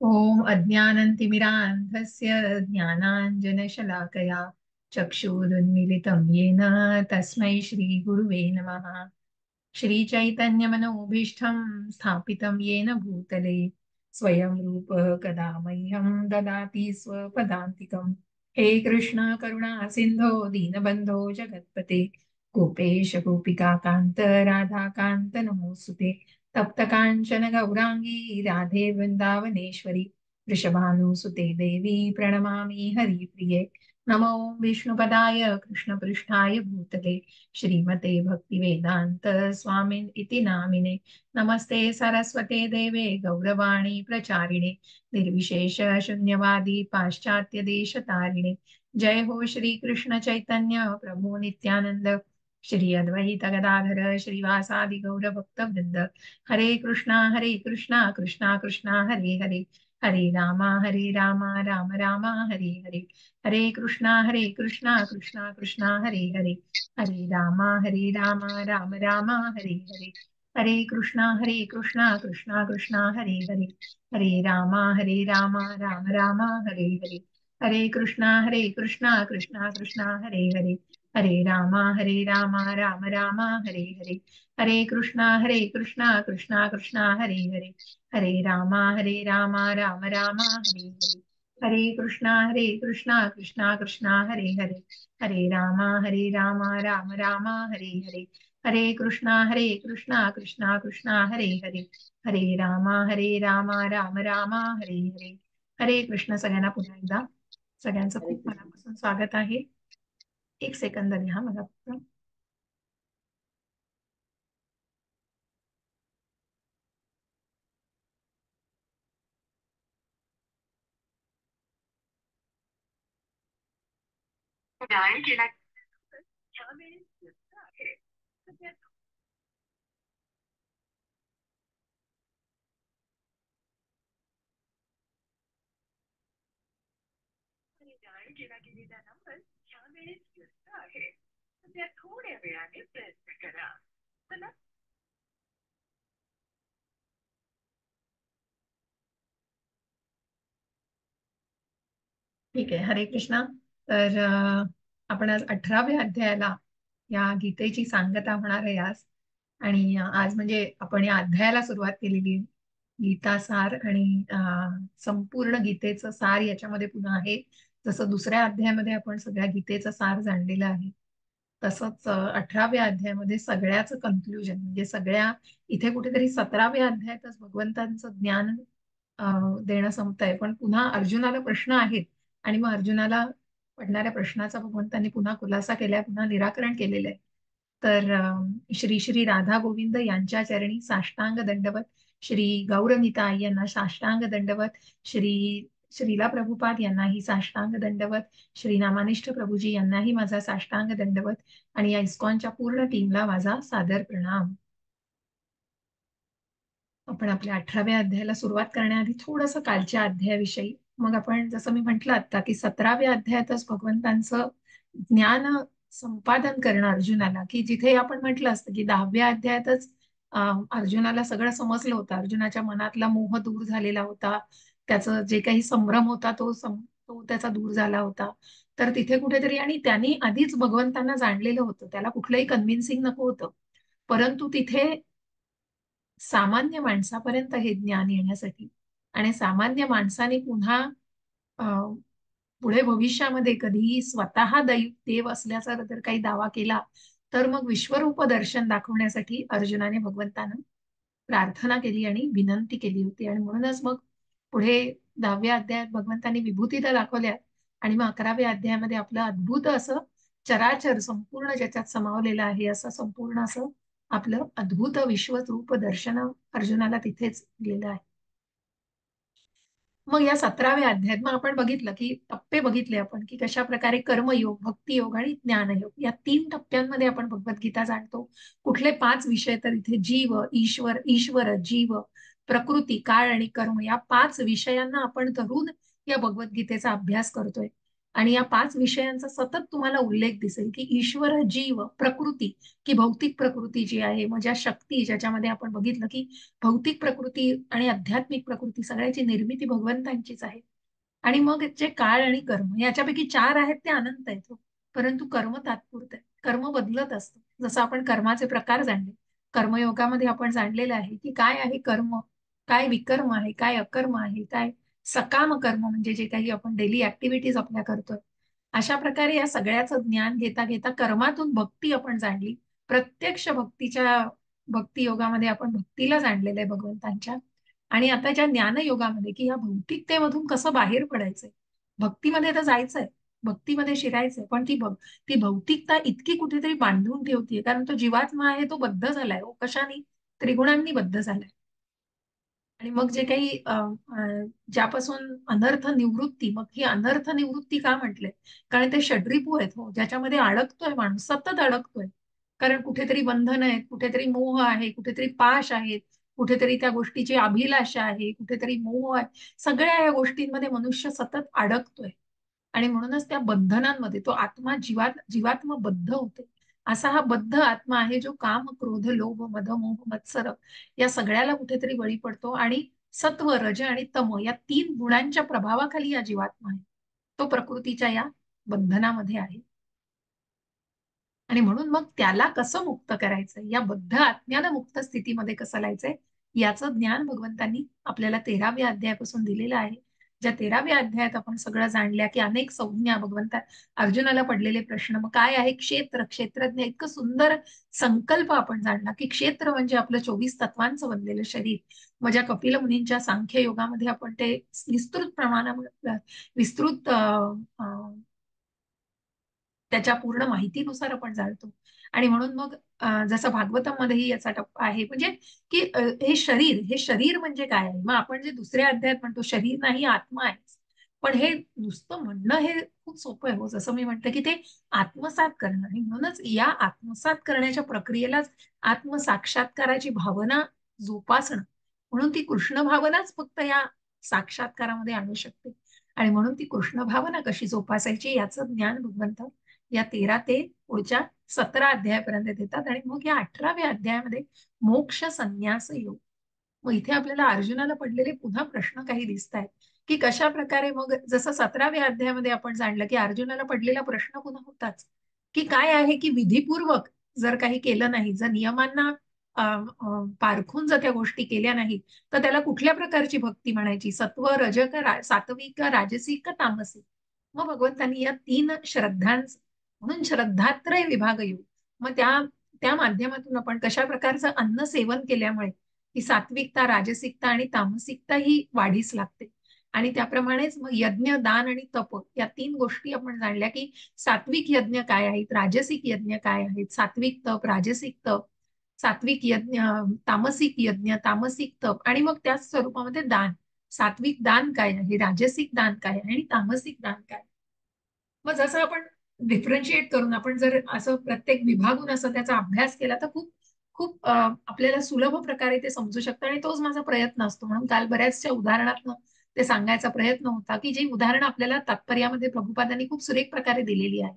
ॐ अज्ञानतिमिरान्धस्य ज्ञानाञ्जनशलाकया चक्षुरुन्मीलितं येन तस्मै श्रीगुरुवे नमः। श्रीचैतन्यमनोभीष्टं स्थापितं येन भूतले स्वयं रूपः कदा मह्यं ददाति स्वपदान्तिकम्। हे कृष्ण करुणा सिन्धो दीनबन्धो जगत्पते गोपेश गोपिकान्त राधाकान्त नमोऽस्तुते। तप्त कांचन गौरांगी राधे वृंदावनेश्वरी वृषभानुसुते देवी प्रणमामि हरिप्रिये। नमो विष्णुपदाय कृष्णपृष्ठाय भूतले श्रीमते भक्तिवेदांत स्वामिन् इति नामिने। नमस्ते सरस्वते देवे गौरवाणी प्रचारिणे निर्विशेष शून्यवादी पाश्चात्य देशतारिणे। जय हो श्री कृष्ण चैतन्य प्रभु नित्यानंद श्री अद्वैत गदाधर श्रीवासादि गौर भक्त वृंद। हरे कृष्णा कृष्णा कृष्णा हरे हरे हरे रामा राम राम हरे हरे। हरे कृष्णा कृष्णा कृष्णा हरे हरे हरे राम राम राम हरे हरे। हरे कृष्णा कृष्णा कृष्णा हरे हरे हरे राम राम हरे हरे। हरे कृष्णा कृष्णा कृष्णा हरे हरे हरे राम राम हरे हरे। हरे कृष्णा कृष्णा कृष्णा हरे हरे हरे राम राम हरे हरे। हरे कृष्णा कृष्णा कृष्णा हरे हरे हरे राम राम हरे हरे। हरे कृष्णा कृष्णा कृष्णा हरे हरे हरे राम राम हरे हरे। हरे कृष्ण। सगळ्यांना पुन्हा एकदा सगळ्यांचं हरे खूप कृष्ण. मनापासून स्वागत आहे। एक सेकंद द्या मला फक्त. डायल केला त्यावेळेस व्यस्त आहे. सध्या डायल केला गेलेला नंबर त्यावेळेस व्यस्त आहे. सध्या थोड्या वेळाने प्रयत्न करा. चला. ठीक आहे. हरे कृष्णा. तर आपण आज 18व्या अध्यायाला या गीतेची सांगता होणार आहे आज. आणि आज म्हणजे आपण या अध्यायाला सुरुवात केलेली आहे. गीता सार आणि संपूर्ण गीतेचं सार याच्यामध्ये पुन्हा आहे. जसं दुसऱ्या अध्यायामध्ये आपण सगळ्या गीतेचं सार जाणलेलं आहे, तसंच 18व्या अध्यायामध्ये सगळ्याचं कन्क्लुजन म्हणजे सगळ्या इथे कुठेतरी 17व्या अध्यायातच भगवंतांचं ज्ञान देणं संपतंय. पण पुन्हा अर्जुनाला प्रश्न आहेत आणि मग अर्जुनाला पडणाऱ्या प्रश्नाचा भगवंतांनी पुन्हा खुलासा केलाय, पुन्हा निराकरण केलेलं आहे. तर श्री श्री राधा गोविंद यांच्या चरणी साष्टांग दंडवत, श्री गौरनीता यांना साष्टांग दंडवत, श्री श्रीला प्रभुपाद यांनाही साष्टांग दंडवत, श्री नामानिष्ठ प्रभूजी यांनाही माझा साष्टांग दंडवत आणि या इस्कॉनच्या पूर्ण टीमला माझा सादर प्रणाम. आपण आपल्या 18व्या अध्यायाला सुरुवात करण्याआधी थोडंसं कालच्या अध्यायाविषयी, मग आपण जसं मी म्हटलं आता की 17व्या अध्यायातच भगवंतांचं ज्ञान संपादन करणं अर्जुनाला, की जिथे आपण म्हटलं असतं की 10व्या अध्यायातच अर्जुनाला सगळं समजलं होतं, अर्जुनाच्या मनातला मोह दूर झालेला होता, त्याचं जे काही संभ्रम होता तो त्याचा दूर झाला होता. तर तिथे कुठेतरी आणि त्यांनी आधीच भगवंतांना जाणलेलं होतं, त्याला कुठलंही कन्व्हिन्सिंग नको होतं. परंतु तिथे सामान्य माणसापर्यंत हे ज्ञान येण्यासाठी आणि सामान्य माणसाने पुन्हा अं, पुढे भविष्यामध्ये कधीही स्वतः देव असल्याचा जर काही दावा केला तर मग विश्वरूप दर्शन दाखवण्यासाठी अर्जुनाने भगवंतानं प्रार्थना केली आणि विनंती केली होती. आणि म्हणूनच मग पुढे 10व्या अध्यायात भगवंतांनी विभूती तर दाखवल्या आणि मग 11व्या अध्यायामध्ये आपलं अद्भुत असं चराचर संपूर्ण ज्याच्यात समावलेलं आहे असं संपूर्ण असं आपलं अद्भुत विश्वरूप दर्शन अर्जुनाला तिथेच दिलेलं आहे. मग या 17व्या अध्यायात मग आपण बघितलं की टप्पे बघितले आपण की कशा प्रकारे कर्मयोग, भक्तियोग आणि ज्ञानयोग या 3 टप्प्यांमध्ये आपण भगवद्गीता जाणतो. कुठले 5 विषय? तर इथे जीव, ईश्वर, जीव, प्रकृती, काळ आणि कर्म या 5 विषयांना आपण धरून या भगवद्गीतेचा अभ्यास करतोय. आणि या 5 विषयांचा सतत तुम्हाला उल्लेख दिसेल की ईश्वर, जीव, प्रकृती, की भौतिक प्रकृती जी आहे, मग ज्या शक्ती ज्याच्यामध्ये आपण बघितलं की भौतिक प्रकृती आणि आध्यात्मिक प्रकृती सगळ्याची निर्मिती भगवंतांचीच आहे. आणि मग जे काळ आणि कर्म याच्यापैकी 4 आहेत ते अनंत आहेत हो. परंतु कर्म तात्पुरतं आहे. कर्म बदलत असतं. जसं आपण कर्माचे प्रकार जाणले, कर्मयोगामध्ये आपण जाणलेलं आहे की काय आहे कर्म, काय विकर्म आहे, काय अकर्म आहे, काय सकाम कर्म म्हणजे जे काही आपण डेली ऍक्टिव्हिटीज आपल्या करतोय. अशा प्रकारे या सगळ्याचं ज्ञान घेता घेता कर्मातून भक्ती आपण जाणली. प्रत्यक्ष भक्ती योगामध्ये आपण भक्तीला जाणलेलं आहे भगवंतांच्या. आणि आता ज्या ज्ञानयोगामध्ये की या भौतिकतेमधून कसं बाहेर पडायचंय, भक्तीमध्ये तर जायचंय, भक्तीमध्ये शिरायचंय, पण ती भौतिकता इतकी कुठेतरी बांधून ठेवतीये, कारण तो जीवात्मा आहे तो बद्ध झालाय हो. कशाने? त्रिगुणांनी बद्ध झालाय. आणि मग जे काही ज्यापासून अनर्थ निवृत्ती, मग ही अनर्थ निवृत्ती का म्हटले? कारण ते षड्रिपू आहेत हो, ज्याच्यामध्ये अडकतोय माणूस, सतत अडकतोय. कारण कुठेतरी बंधन आहेत, कुठेतरी मोह आहे, कुठेतरी पाश आहेत, कुठेतरी त्या गोष्टीची अभिलाषा आहे, कुठेतरी मोह आहे. सगळ्या या गोष्टींमध्ये मनुष्य सतत अडकतोय. आणि म्हणूनच त्या बंधनांमध्ये तो आत्मा जीवात्मा बद्ध होते. असा हा बद्ध आत्मा आहे जो काम, क्रोध, लोभ, मद, मोह, मत्सर या सगळ्याला कुठेतरी बळी पडतो. आणि सत्व, रज आणि तम या 3 गुणांच्या प्रभावाखाली या जीवात्मा आहे. तो प्रकृतीच्या या बंधनामध्ये आहे. आणि म्हणून मग त्याला कसं मुक्त करायचं, या बद्ध आत्म्याला मुक्त स्थितीमध्ये कसं लायचंय, याचं ज्ञान भगवंतांनी आपल्याला 13व्या अध्यायापासून दिलेलं आहे. ज्या 13व्या अध्यायात आपण सगळं जाणल्या की अनेक संज्ञा भगवंता अर्जुनाला पडलेले प्रश्न, मग काय आहे क्षेत्र, क्षेत्रज्ञ, इतकं सुंदर संकल्प आपण जाणला की क्षेत्र म्हणजे आपलं 24 तत्वांचं बनलेलं शरीर. माझ्या कपिल मुनींच्या सांख्य योगामध्ये आपण ते विस्तृत प्रमाणामध्ये विस्तृत त्याच्या पूर्ण माहितीनुसार आपण जाणतो. आणि म्हणून मग जसं भागवतामध्येही याचा टप्पा आहे, म्हणजे की हे शरीर म्हणजे काय आहे. मग आपण जे दुसऱ्या अध्यायात म्हणतो शरीर नाही आत्मा आहे, पण हे नुसतं म्हणणं हे खूप सोपं आहे हो. जसं मी म्हटलं की ते आत्मसात करणं, आणि म्हणूनच या आत्मसात करण्याच्या प्रक्रियेलाच आत्मसाक्षात्काराची भावना जोपासणं, म्हणून ती कृष्ण भावनाच फक्त या साक्षात्कारामध्ये आणू शकते. आणि म्हणून ती कृष्ण भावना कशी जोपासायची याचं ज्ञान भगवंत या 13 ते पुढच्या 17 अध्यायापर्यंत देतात. आणि मग या 18व्या अध्यायामध्ये मोक्ष संन्यास योग. मग इथे आपल्याला अर्जुनाला पडलेले पुन्हा प्रश्न काही दिसत आहेत की कशा प्रकारे, मग जसं 17व्या अध्यायामध्ये आपण जाणलं की अर्जुनाला पडलेला प्रश्न पुन्हा होताच की काय आहे की विधीपूर्वक जर काही केलं नाही, जर नियमांना पारखून जर त्या गोष्टी केल्या नाहीत, तर त्याला कुठल्या प्रकारची भक्ती म्हणायची, सत्व, रज का सात्विक का राजसिक का तामसिक. मग भगवंतांनी या 3 श्रद्धांच, म्हणून श्रद्धात्रय विभाग येऊ. मग त्या त्या माध्यमातून आपण कशा प्रकारचं अन्न सेवन केल्यामुळे ही सात्विकता, राजसिकता आणि तामसिकता ही वाढीस लागते. आणि त्याप्रमाणेच मग यज्ञ, दान आणि तप या 3 गोष्टी आपण जाणल्या की सात्विक यज्ञ काय आहेत, राजसिक यज्ञ काय आहेत, सात्विक तप, राजसिक तप, सात्विक यज्ञ, तामसिक यज्ञ, तामसिक तप, आणि मग त्याच स्वरूपामध्ये दान. सात्विक दान काय आहे, राजसिक दान काय आहे आणि तामसिक दान काय. मग जसं आपण डिफरन्शिएट करून आपण जर असं प्रत्येक विभागून असं त्याचा अभ्यास केला तर खूप खूप आपल्याला सुलभ प्रकारे ते समजू शकतं. आणि तोच माझा प्रयत्न असतो. म्हणून काल बऱ्याचशा उदाहरणातनं ते सांगायचा प्रयत्न होता की जी उदाहरणं आपल्याला तात्पर्यामध्ये प्रभुपादांनी खूप सुरेख प्रकारे दिलेली आहे.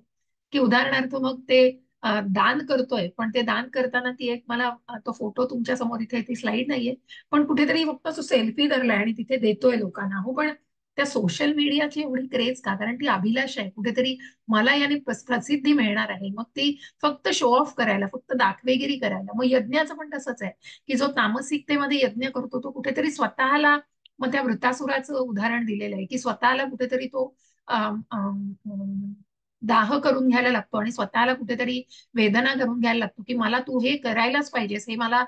की उदाहरणार्थ मग ते दान करतोय, पण ते दान करताना ती एक मला तो फोटो तुमच्या समोर इथे ती स्लाईड नाहीये, पण कुठेतरी फक्त तो सेल्फी धरलाय आणि तिथे देतोय लोकांना हो. पण त्या सोशल मीडियाची एवढी क्रेज का? कारण ती अभिलाष आहे कुठेतरी, मला याने प्रसिद्धी मिळणार आहे. मग ती फक्त शो ऑफ करायला, फक्त दाखवेगिरी करायला. मग यज्ञाचं पण तसंच आहे की जो तामसिकतेमध्ये यज्ञ करतो तो कुठेतरी स्वतःला, मग त्या वृत्तासुराचं उदाहरण दिलेलं आहे की स्वतःला कुठेतरी तो अम, अम, अम, दाह करून घ्यायला लागतो आणि स्वतःला कुठेतरी वेदना करून घ्यायला लागतो की मला तू हे करायलाच पाहिजेस, हे मला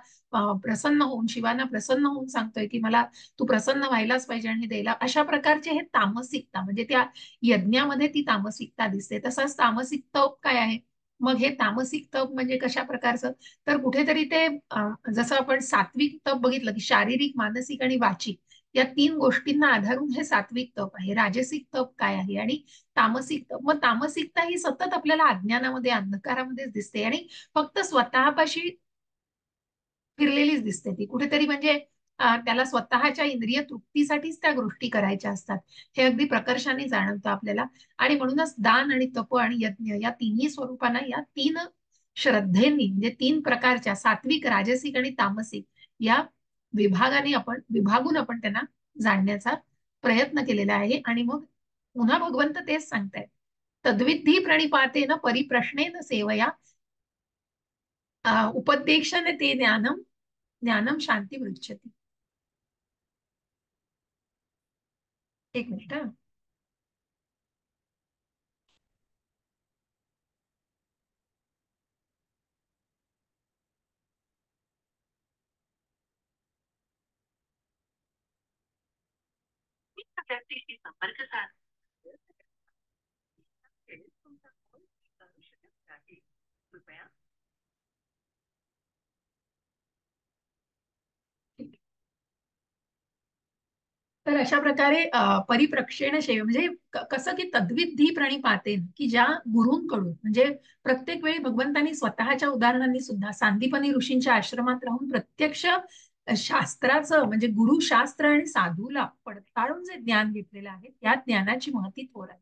प्रसन्न होऊन, शिवाना प्रसन्न होऊन सांगतोय की मला तू प्रसन्न व्हायलाच पाहिजे आणि द्यायला. अशा प्रकारचे हे तामसिकता, म्हणजे त्या यज्ञामध्ये ती तामसिकता दिसते. तसंच तामसिक तप काय आहे, मग हे तामसिक तप म्हणजे कशा प्रकारचं, तर कुठेतरी ते जसं आपण सात्विक तप बघितलं की शारीरिक, मानसिक आणि वाचिक या 3 गोष्टींना आधारून हे सात्विक तप आहे. राजसिक तप काय आहे आणि तामसिक तप. मग तामसिकता ही सतत आपल्याला अज्ञानामध्ये, अंधकारामध्येच दिसते आणि फक्त स्वतःपाशी फिरलेलीच दिसते ती कुठेतरी, म्हणजे त्याला स्वतःच्या इंद्रिय तृप्तीसाठीच त्या गोष्टी करायच्या असतात, हे अगदी प्रकर्षाने जाणवतं आपल्याला. आणि म्हणूनच दान आणि तप आणि यज्ञ या तिन्ही स्वरूपांना, या तीन श्रद्धेनी, म्हणजे तीन प्रकारच्या सात्विक, राजसिक आणि तामसिक या विभागाने आपण, विभागून आपण त्यांना जाणण्याचा प्रयत्न केलेला आहे. आणि मग पुन्हा भगवंत तेच सांगतायत, तद्विधी प्रणिपातेन परिप्रश्नेन सेवया उपदेशन ते ज्ञानम, ज्ञानम शांती मृच्छती. एक मिनिट हा. व्यक्तीशी संपर्क साध. कृपया. तर अशा प्रकारे परिप्रक्षेण शेव म्हणजे कसं की तद्विधी प्रणिपातेन, की ज्या गुरूंकडून, म्हणजे प्रत्येक वेळी भगवंतांनी स्वतःच्या उदाहरणांनी सुद्धा सांदीपनी ऋषींच्या आश्रमात राहून प्रत्यक्ष शास्त्राचं, म्हणजे गुरुशास्त्र आणि साधूला पडताळून जे ज्ञान घेतलेलं आहे, त्या ज्ञानाची महती थोर आहे.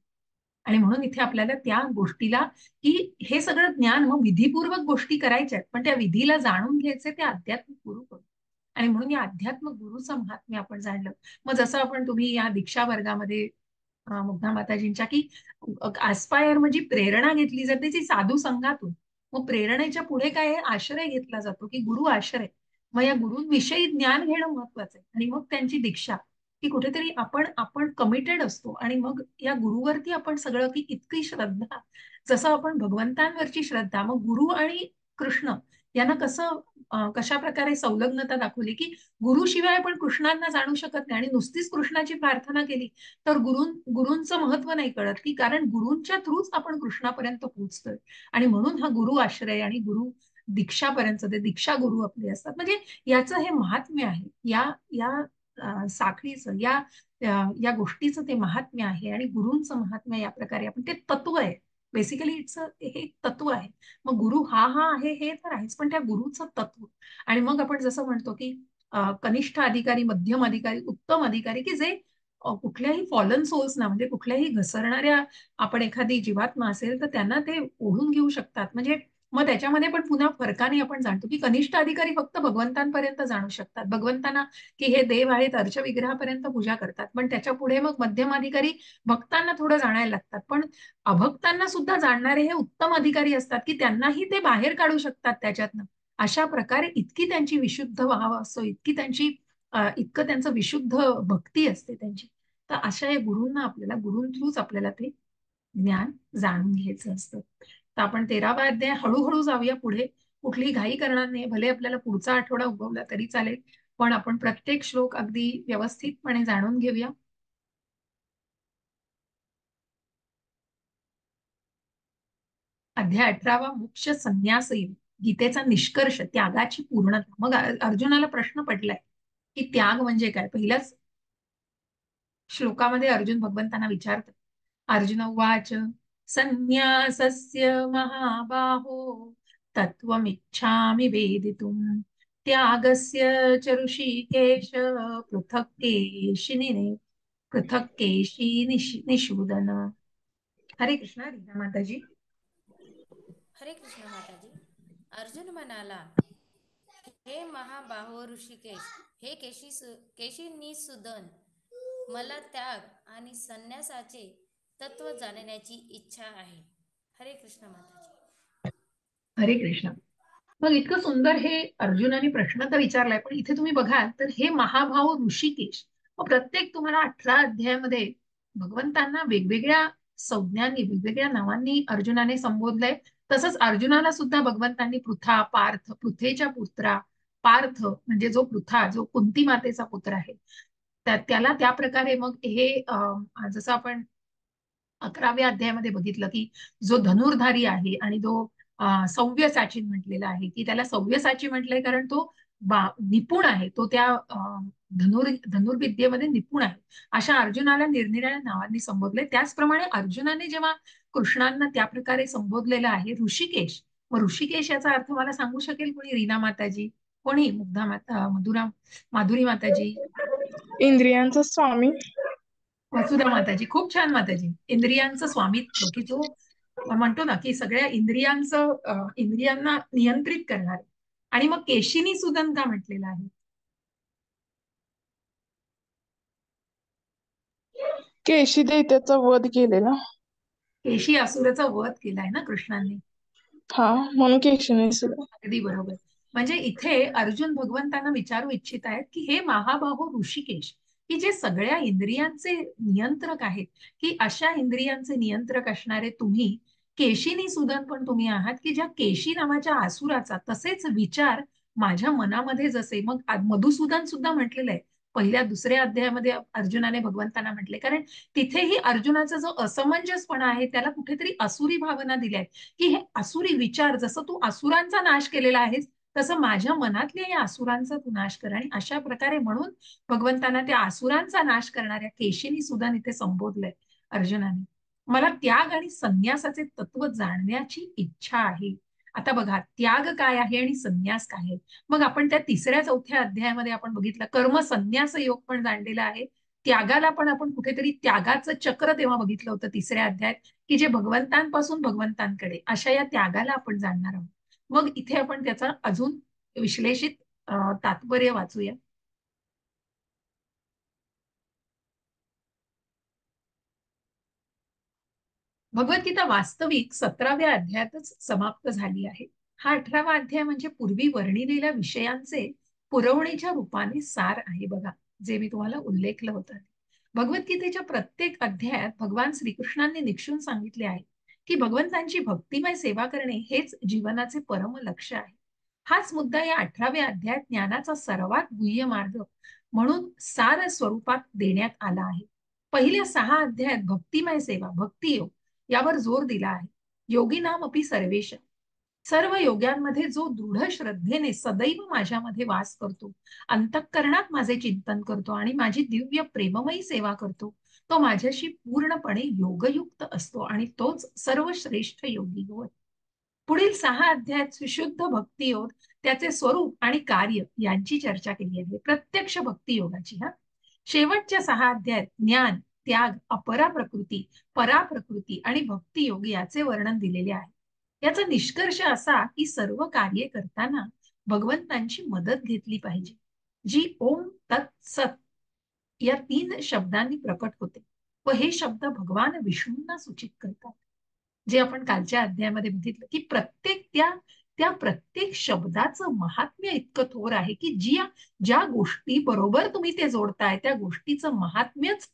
आणि म्हणून इथे आपल्याला त्या गोष्टीला, की हे सगळं ज्ञान मग विधीपूर्वक गोष्टी करायच्या आहेत, पण त्या विधीला जाणून घ्यायचे ते आध्यात्मिक गुरु कडून. आणि म्हणून या अध्यात्म गुरुचं महात्म्य आपण जाणलं. मग जसं आपण, तुम्ही या दीक्षा वर्गामध्ये मुग्धा माताजींच्या, की आस्पायर म्हणजे प्रेरणा घेतली जाते ती साधू संघातून. मग प्रेरणेच्या पुढे काय आहे, आश्रय घेतला जातो, की गुरु आश्रय. मग या गुरुंविषयी ज्ञान घेणं महत्वाचं आहे. आणि मग त्यांची दीक्षा, की कुठेतरी आपण आपण कमिटेड असतो. आणि मग या गुरुवरती आपण सगळं, की इतकी श्रद्धा, जसं आपण भगवंतांवरची श्रद्धा, मग गुरु आणि कृष्ण यांना कसं, कशा प्रकारे संलग्नता दाखवली, की गुरुशिवाय आपण कृष्णांना जाणू शकत नाही. आणि नुसतीच कृष्णाची प्रार्थना केली तर गुरूंचं महत्व नाही कळत, की कारण गुरूंच्या थ्रूच आपण कृष्णापर्यंत पोहोचतोय. आणि म्हणून हा गुरु आश्रय आणि गुरु दीक्षापर्यंत, ते दीक्षा गुरु आपले असतात. म्हणजे याचं हे महात्म्य आहे, या या साखळीचं, या गोष्टीचं ते महात्म्य आहे. आणि गुरूंचं महात्म्य या प्रकारे आपण, ते तत्व आहे. बेसिकली हे एक तत्व आहे. मग गुरु हा हा आहे हे तर आहेच, पण त्या गुरुचं तत्व. आणि मग आपण जसं म्हणतो, की कनिष्ठ अधिकारी, मध्यम अधिकारी, उत्तम अधिकारी, की जे कुठल्याही फॉलन सोल्सना, म्हणजे कुठल्याही घसरणाऱ्या, आपण एखादी जीवात्मा असेल तर त्यांना ते ओढून घेऊ शकतात. म्हणजे मग त्याच्यामध्ये पण पुन्हा फरकाने आपण जाणतो, की कनिष्ठ अधिकारी फक्त भगवंतांपर्यंत जाणू शकतात, भगवंतांना, की हे देव आहेत अर्चविग्रहापर्यंत पूजा करतात. पण त्याच्या पुढे मग मध्यम अधिकारी भक्तांना थोडं जाणायला लागतात. पण अभक्तांना सुद्धा जाणणारे हे उत्तम अधिकारी असतात, की त्यांनाही ते बाहेर काढू शकतात त्याच्यातनं. अशा प्रकारे इतकी त्यांची विशुद्ध भाव असतो, इतकी त्यांची इतकं त्यांचं विशुद्ध भक्ती असते त्यांची. तर अशा या गुरूंना आपल्याला, गुरूं थ्रूच आपल्याला ते ज्ञान जाणून घ्यायचं असतं. तर आपण 13वा अध्याय हळूहळू जाऊया पुढे, कुठलीही घाई करणार नाही. भले आपल्याला पुढचा आठवडा उगवला तरी चालेल, पण आपण प्रत्येक श्लोक अगदी व्यवस्थितपणे जाणून घेऊया. अध्याय 18वा, मोक्ष संन्यास योग, गीतेचा निष्कर्ष, त्यागाची पूर्णता. मग अर्जुनाला प्रश्न पडलाय, की त्याग म्हणजे काय. पहिल्याच श्लोकामध्ये अर्जुन भगवंतांना विचारतात. अर्जुन उवाच, संन्यासस्य महाबाहो तत्त्वमिच्छामि वेदितुम्, त्यागस्य च ऋषिकेश पृथक् केशिनिने, पृथक् केशी निषूदन. हरे कृष्णा. रीना माताजी. हरे कृष्ण माताजी. अर्जुन म्हणाला, हे महाबाहो ऋषिकेश, हे केशी निसूदन, मला त्याग आणि संन्यासाचे तत्व जाणण्याची इच्छा आहे. हरे कृष्ण माताजी. हरे कृष्ण. मग इतकं सुंदर हे अर्जुनाने प्रश्न तर विचारलाय, पण इथे तुम्ही बघाल तर हे महाभाव ऋषिकेश, मग प्रत्येक तुम्हाला 18 अध्यायामध्ये भगवंतांना वेगवेगळ्या संज्ञांनी, वेगवेगळ्या नावांनी अर्जुनाने संबोधलंय. तसंच अर्जुनाला सुद्धा भगवंतांनी पृथा, पार्थ, पृथेच्या पुत्रा, पार्थ म्हणजे जो पृथा, जो कुंती मातेचा पुत्र आहे, त्याला त्या प्रकारे मग हे जसं आपण 11व्या अध्यायामध्ये बघितलं, की जो धनुर्धारी आहे आणि जो सव्यसाची म्हटलेला आहे, की त्याला सव्यसाची म्हटलंय कारण तो निपुण आहे, तो त्या धनुर्विद्येमध्ये निपुण आहे. अशा अर्जुनाला निरनिराळ्या नावांनी संबोधले. त्याचप्रमाणे अर्जुनाने जेव्हा कृष्णांना त्या प्रकारे संबोधलेलं आहे ऋषिकेश, मग ऋषिकेश याचा अर्थ मला सांगू शकेल कोणी, रीना माताजी? कोणी? मुग्धा माता, माधुरी माताजी, इंद्रियांचा स्वामी. वसुधा माताजी. खूप छान माताजी. इंद्रियांचं स्वामित्व, की जो म्हणतो ना की सगळ्या इंद्रियांना नियंत्रित करणार. आणि मग केशिनी सुदन का म्हटलेलं आहे? केशी दैत्याचा वध केलेला. केशी असुराचा वध केलाय ना कृष्णांनी. हा, म्हणून केशिनी सुद्धा. अगदी बरोबर. म्हणजे इथे अर्जुन भगवंतांना विचारू इच्छित आहेत की हे महाबाहो ऋषिकेश, की जे सगळ्या इंद्रियांचे नियंत्रक आहेत, की अशा इंद्रियांचे नियंत्रक असणारे तुम्ही केशिनी सुदन पण तुम्ही आहात, की ज्या केशी नावाच्या आसुराचा तसेच विचार माझ्या मनामध्ये जसे, मग मधुसूदन सुद्धा म्हटलेलं आहे पहिल्या दुसऱ्या अध्यायामध्ये अर्जुनाने भगवंतांना म्हटले, कारण तिथेही अर्जुनाचा जो असमंजसपणा आहे त्याला कुठेतरी असुरी भावना दिल्या की हे असुरी विचार, जसं तू असुरांचा नाश केलेला आहेस तसं माझ्या मनातल्या या असुरांचा तू नाश कर. आणि अशा प्रकारे म्हणून भगवंतांना त्या असुरांचा नाश करणाऱ्या केशिनी सुद्धा इथे संबोधलंय अर्जुनाने. मला त्याग आणि संन्यासाचे तत्व जाणण्याची इच्छा आहे. आता बघा, त्याग काय आहे आणि संन्यास काय आहे. मग आपण त्या तिसऱ्या चौथ्या अध्यायामध्ये आपण बघितलं कर्म संन्यास योग पण जाणलेला आहे. त्यागाला पण आपण कुठेतरी त्यागाचं चक्र तेव्हा बघितलं होतं तिसऱ्या अध्यायात, की जे भगवंतांपासून भगवंतांकडे अशा या त्यागाला आपण जाणणार आहोत. मग इथे आपण त्याचा अजून विश्लेषित तात्पर्य वाचूया. भगवद्गीता वास्तविक 17व्या अध्यायातच समाप्त झाली आहे. हा 18वा अध्याय म्हणजे पूर्वी वर्णिलेल्या विषयांचे पुरवणीच्या रूपाने सार आहे. बघा, जे मी तुम्हाला उल्लेखलं होतं. भगवद्गीतेच्या प्रत्येक अध्यायात भगवान श्रीकृष्णांनी निक्षून सांगितले आहे की भगवंतांची भक्तिमय सेवा करणे हेच जीवनाचे परम लक्ष्य आहे. हाच मुद्दा या 18व्या अध्यायात ज्ञानाचा सर्वात गुह्य मार्ग म्हणून सार स्वरूपात देण्यात आला आहे. पहिल्या 6 अध्यायात भक्तिमय सेवा, भक्तियोग यावर जोर दिला आहे. योगी नाम अपि सर्वेश, सर्व योग्यांमध्ये जो दृढ श्रद्धेने सदैव माझ्यामध्ये वास करतो, अंतःकरणात माझे चिंतन करतो आणि माझी दिव्य प्रेममयी सेवा करतो, तो माझ्याशी पूर्णपणे योगयुक्त असतो आणि तोच सर्वश्रेष्ठ योगी होय. पुढील 6 अध्यायात विशुद्ध भक्तियोग, त्याचे स्वरूप आणि कार्य यांची चर्चा केली आहे. प्रत्यक्ष भक्तियोगाची. शेवटच्या 6 अध्यायात ज्ञान, त्याग, अपरा प्रकृती, पराप्रकृती आणि भक्तियोग याचे वर्णन दिलेले आहे. याचा निष्कर्ष असा की सर्व कार्य करताना भगवंतांची मदत घेतली पाहिजे, जी ओम तत् सत या 3 शब्दांनी प्रकट होते व हे शब्द भगवान विष्णूंना सूचित करतात. जे आपण कालच्या अध्यायामध्ये बघितलं की त्या प्रत्येक शब्दाचं महात्म्य इतकं थोर आहे की ज्या गोष्टी बरोबर तुम्ही ते जोडताय त्या गोष्टीचं महात्म्यच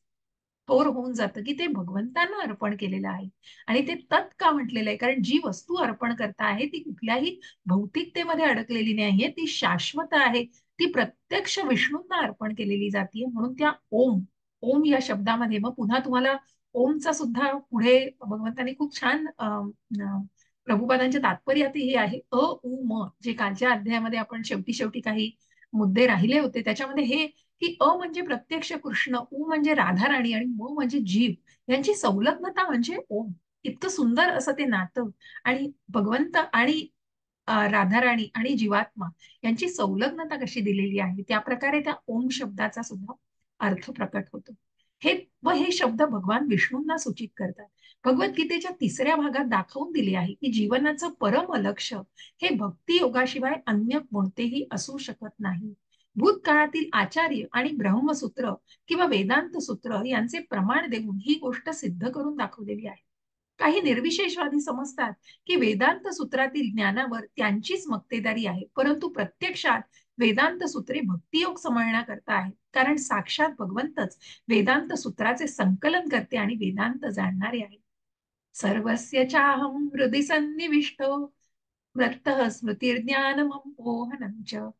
थोर होऊन जातं, की ते भगवंतांना अर्पण केलेलं आहे. आणि ते तत् का म्हटलेलं आहे, कारण जी वस्तू अर्पण करता आहे ती कुठल्याही भौतिकतेमध्ये अडकलेली नाहीये, ती शाश्वत आहे, ती प्रत्यक्ष विष्णूंना अर्पण केलेली जाते. म्हणून त्या ओम ओम या शब्दामध्ये मग पुन्हा तुम्हाला ओमचा सुद्धा पुढे भगवंतांनी खूप छान प्रभुपादांच्या तात्पर्यात हे आहे उ म, जे कालच्या अध्यायामध्ये आपण शेवटी शेवटी काही मुद्दे राहिले होते त्याच्यामध्ये हे की म्हणजे प्रत्यक्ष कृष्ण, उ म्हणजे राधाराणी आणि म म्हणजे जीव यांची संलग्नता म्हणजे ओम. इतकं सुंदर असं ते नातं आणि भगवंत आणि राधाराणी आणि जीवात्मा यांची संलग्नता कशी दिलेली आहे त्या प्रकारे त्या ओम शब्दाचा सुद्धा अर्थ प्रकट होतो. हे शब्द भगवान विष्णूंना सूचित करतात. भगवद्गीतेच्या 3ऱ्या भागात दाखवून दिले आहे की जीवनाचं परम लक्ष्य हे भक्ती योगाशिवाय अन्य कोणतेही असू शकत नाही. भूतकाळातील आचार्य आणि ब्रह्मसूत्र किंवा वेदांत सूत्र यांचे प्रमाण देऊन ही गोष्ट सिद्ध करून दाखवलेली आहे. काही निर्विशेषवादी समजतात की वेदांत सूत्रातील ज्ञानावर त्यांचीच मक्तेदारी आहे, परंतु प्रत्यक्षात वेदांत सूत्रे भक्तियोग समजण्याकरता आहेत, कारण साक्षात भगवंतच वेदांत सूत्राचे संकलन करते आणि वेदांत जाणणारे आहे. सर्वस्य चाहं हृदि सन्निविष्टो मत्तः स्मृतिर्ज्ञानमपोहनं च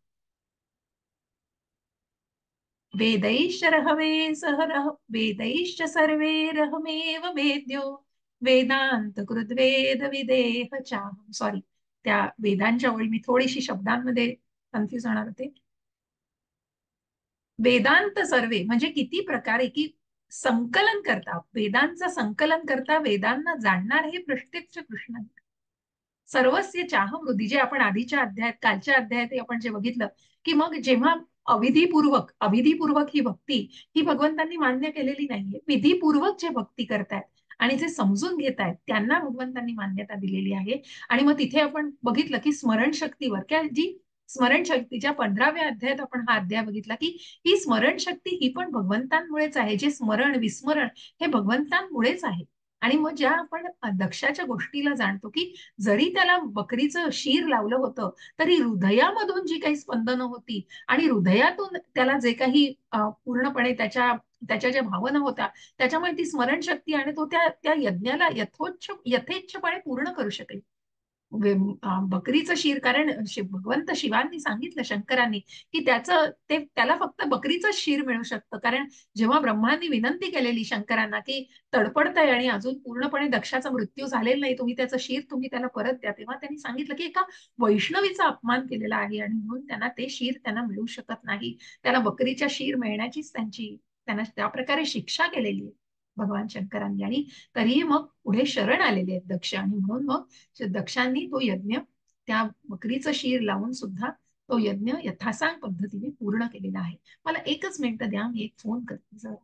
वेदैश्च सर्वैरहमेव वेद्यो वेदांत कृद्वेद विदेह चाहं. सॉरी, त्या वेदांच्या ओळी मी थोडीशी शब्दांमध्ये कन्फ्युज होणार होते. वेदांत सर्वे म्हणजे किती प्रकारे की संकलन करता, वेदांचं संकलन करता वेदांना जाणणार हे प्रत्यक्ष कृष्ण. सर्वस्य चाहमृदी, जे आपण आधीच्या अध्यायात कालच्या अध्यायात आपण जे बघितलं की मग जेव्हा अविधीपूर्वक ही भक्ती ही भगवंतांनी मान्य केलेली नाहीये, विधीपूर्वक जे भक्ती करतायत आणि जे समजून घेत आहेत त्यांना भगवंतांनी मान्यता दिलेली आहे. आणि मग तिथे आपण बघितलं की स्मरणशक्तीवर किंवा जी स्मरणशक्तीच्या 15व्या अध्यायात आपण हा अध्याय बघितला की ही स्मरणशक्ती ही पण भगवंतांमुळेच आहे. जे स्मरण विस्मरण हे भगवंतांमुळेच आहे. आणि मग ज्या आपण दक्षाच्या गोष्टीला जाणतो की जरी त्याला बकरीचं शीर लावलं होतं तरी हृदयामधून जी काही स्पंदनं होती आणि हृदयातून त्याला जे काही पूर्णपणे त्याच्या त्याच्या ज्या भावना होत्या त्याच्यामुळे ती स्मरणशक्ती आणि तो त्या त्या यज्ञाला यथेच्छपणे पूर्ण करू शकेल. बकरीचं शीर, कारण भगवंत शिवांनी सांगितलं शंकरांनी की त्याला फक्त बकरीचं शीर मिळू शकतं. कारण जेव्हा ब्रह्मांनी विनंती केलेली शंकरांना की तडपडतंय आणि अजून पूर्णपणे दक्षाचा मृत्यू झालेला नाही, तुम्ही शीर त्याला परत द्या, तेव्हा त्यांनी सांगितलं की एका वैष्णवीचा अपमान केलेला आहे आणि म्हणून त्यांना ते शीर त्यांना मिळू शकत नाही. त्याला बकरीच्या शीर मिळण्याचीच त्यांना त्या प्रकारे शिक्षा केलेली आहे भगवान शंकरांनी. आणि तरीही मग पुढे शरण आलेले आहेत दक्ष, आणि म्हणून मग दक्षांनी तो यज्ञ त्या बकरीचं शीर लावून सुद्धा तो यज्ञ यथासांग पद्धतीने पूर्ण केलेला आहे. मला एकच मिनिट द्या, मी एक फोन करते जरा.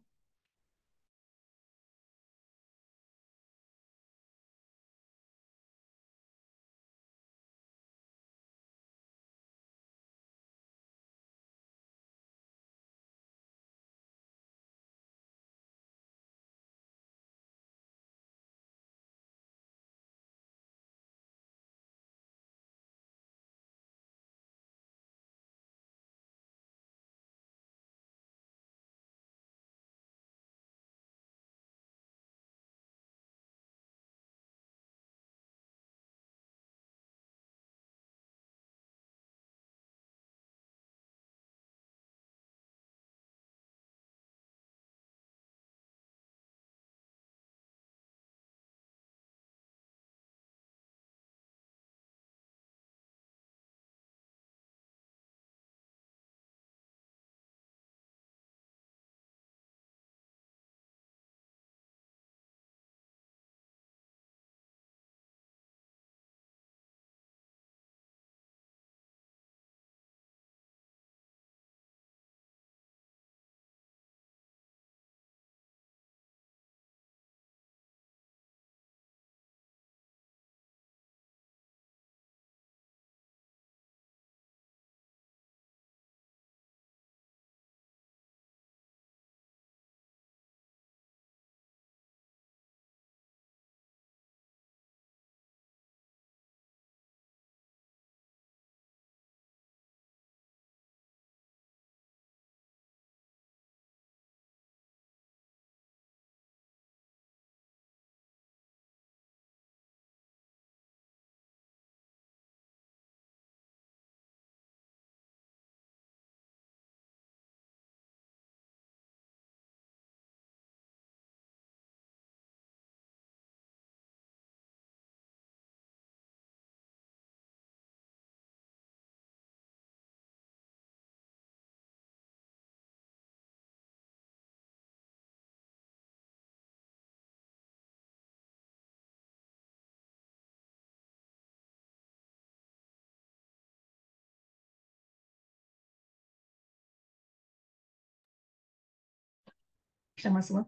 क्षमस्व,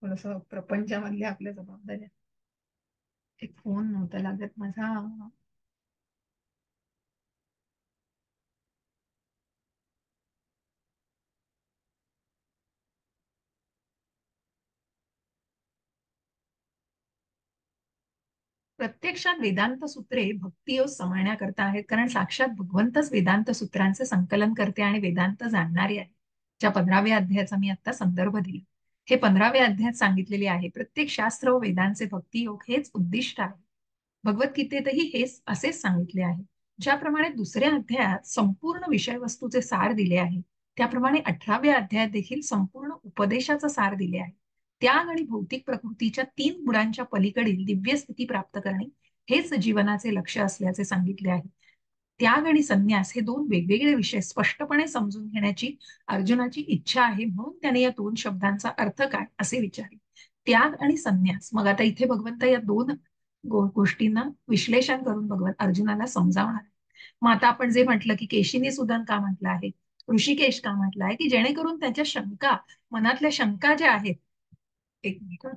थोडस प्रपंचामधल्या आपल्या जबाबदाऱ्या, एक फोन नव्हता लागत माझा. प्रत्यक्षात वेदांत सूत्रे भक्तियोग समजण्याकरता आहेत, कारण साक्षात भगवंतच वेदांत सूत्रांचे संकलन करते आणि वेदांत जाणणारे आहे. ज्या 15व्या अध्यायाचा मी आता संदर्भ दिला, हे 15व्या अध्यायात सांगितलेले आहे. प्रत्येक शास्त्र व वेदांचे भक्तियोग हेच उद्दिष्ट आहे. भगवद्गीतेतही हेच असेच सांगितले आहे. ज्याप्रमाणे दुसऱ्या अध्यायात संपूर्ण विषयवस्तूचे सार दिले आहे, त्याप्रमाणे 18व्या अध्यायात देखील संपूर्ण उपदेशाचा सार दिले आहे. त्याग आणि भौतिक प्रकृतीच्या 3 गुणांच्या पलीकडील दिव्य स्थिती प्राप्त करणे हेच जीवनाचे लक्ष्य असल्याचे सांगितले आहे. त्याग आणि संन्यास हे 2 वेगवेगळे विषय स्पष्टपणे समजून घेण्याची अर्जुनाची इच्छा आहे, म्हणून त्याने या 2 शब्दांचा अर्थ काय असे विचारले. त्याग आणि संन्यास. मग आता इथे भगवंत या 2 गोष्टींना विश्लेषण करून भगवत अर्जुनाला समजावणार आहे. मग आता आपण जे म्हटलं की केशीने सुदन का म्हटलं आहे, ऋषिकेश का म्हटलं आहे, की जेणेकरून त्याच्या शंका, मनातल्या शंका ज्या आहेत. एक मिनिट हं.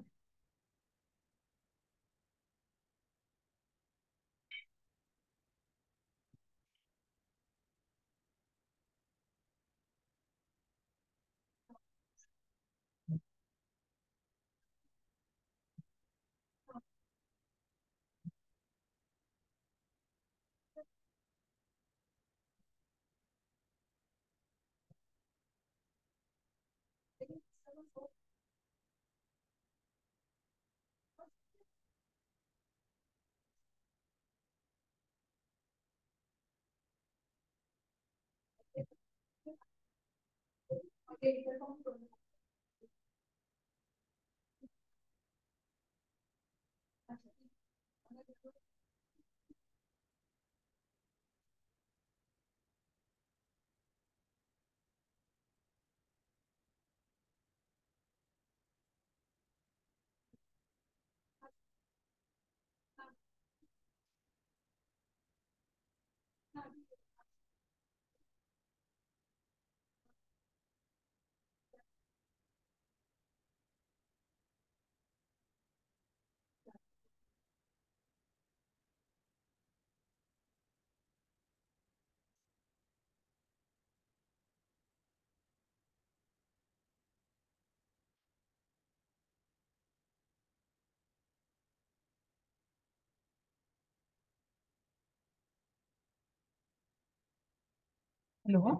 हॅलो.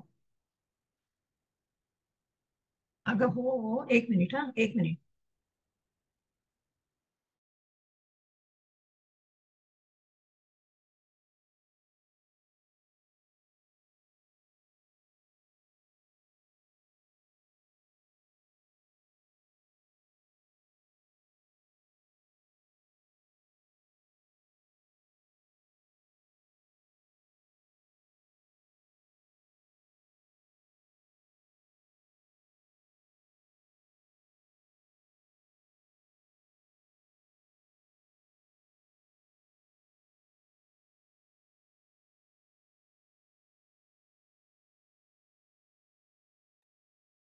अगं हो, एक मिनिट हा, एक मिनिट.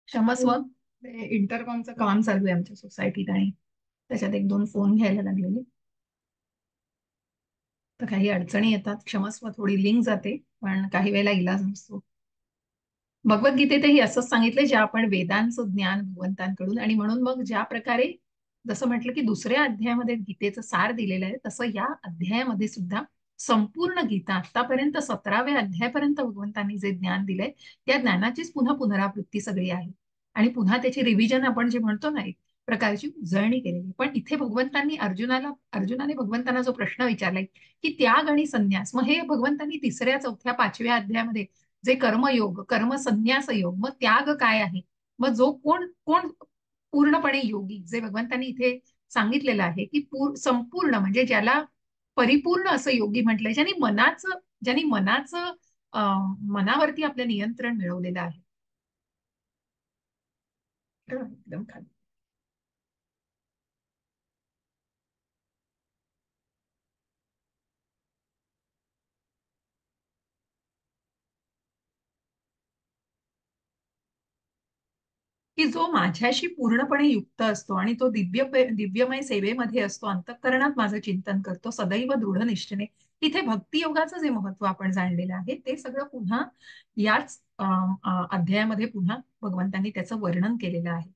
क्षमस्व, इंटरकॉमचं काम चालू आहे आमच्या सोसायटीत आणि त्याच्यात एक दोन फोन घ्यायला लागलेले, तर काही अडचणी येतात. क्षमस्व, थोडी लिंक जाते, पण काही वेळेला इलाज नसतो. भगवद्गीतेतही असंच सांगितलंय, जे आपण वेदांचं ज्ञान भगवंतांकडून, आणि म्हणून मग ज्या प्रकारे जसं म्हटलं की दुसऱ्या अध्यायामध्ये गीतेचं सार दिलेलं आहे, तसं या अध्यायामध्ये सुद्धा संपूर्ण गीता आतापर्यंत 17व्या अध्यायापर्यंत भगवंतांनी जे ज्ञान दिलंय, त्या ज्ञानाचीच पुन्हा पुनरावृत्ती सगळी आहे. आणि पुन्हा त्याची रिव्हिजन आपण जे म्हणतो ना, एक प्रकारची उजळणी केलेली. पण इथे भगवंतांनी अर्जुनाने भगवंतांना जो प्रश्न विचारलाय की त्याग आणि संन्यास, मग हे भगवंतांनी तिसऱ्या, चौथ्या, पाचव्या अध्यायामध्ये जे कर्मयोग, कर्म संन्यास योग, मग त्याग काय आहे, मग जो कोण कोण पूर्णपणे योगी, जे भगवंतांनी इथे सांगितलेलं आहे की संपूर्ण म्हणजे ज्याला परिपूर्ण असं योगी म्हटलंय, ज्यांनी मनाचं मनावरती आपलं नियंत्रण मिळवलेलं आहे. एकदम खाली. की जो माझ्याशी पूर्णपणे युक्त असतो आणि तो दिव्यमय सेवेमध्ये असतो, अंतःकरणात माझं चिंतन करतो सदैव दृढ निष्ठेने. इथे भक्तियोगाचं जे महत्व आपण जाणलेलं आहे, ते सगळं पुन्हा याच अध्यायामध्ये पुन्हा भगवंतांनी त्याचं वर्णन केलेलं आहे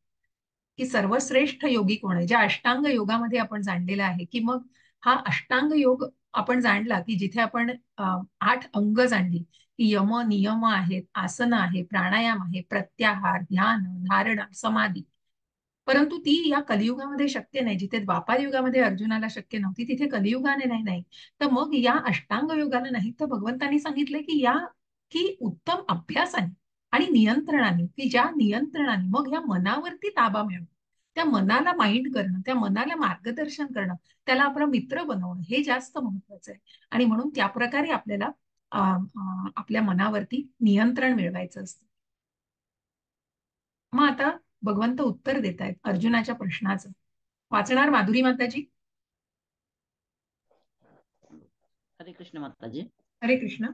की सर्वश्रेष्ठ योगी कोण आहे. ज्या अष्टांग योगामध्ये आपण जाणलेलं आहे की मग हा अष्टांग योग आपण जाणला की जिथे आपण 8 अंग जाणली की यम नियम आहेत, आसन आहे, प्राणायाम आहे, प्रत्याहार, ध्यान, धारणा, समाधी. परंतु ती या कलियुगामध्ये शक्य नाही. जिथे द्वापार युगामध्ये अर्जुनाला शक्य नव्हती, तिथे कलियुगाने नाही. नाही तर मग या अष्टांग योगाला नाही, तर भगवंतांनी सांगितलंय की उत्तम अभ्यासाने आणि नियंत्रणाने, की ज्या नियंत्रणाने मग या मनावरती ताबा मिळवणं, त्या मनाला माइंड करणं, त्या मनाला मार्गदर्शन करणं, त्याला आपला मित्र बनवणं, हे जास्त महत्वाचं आहे. आणि म्हणून त्या प्रकारे आपल्याला आपल्या मनावरती नियंत्रण मिळवायचं असतं. मग आता भगवंत उत्तर देत आहेत अर्जुनाच्या प्रश्नाचं. वाचणार माधुरी माताजी? हरे कृष्ण माताजी. हरे कृष्ण.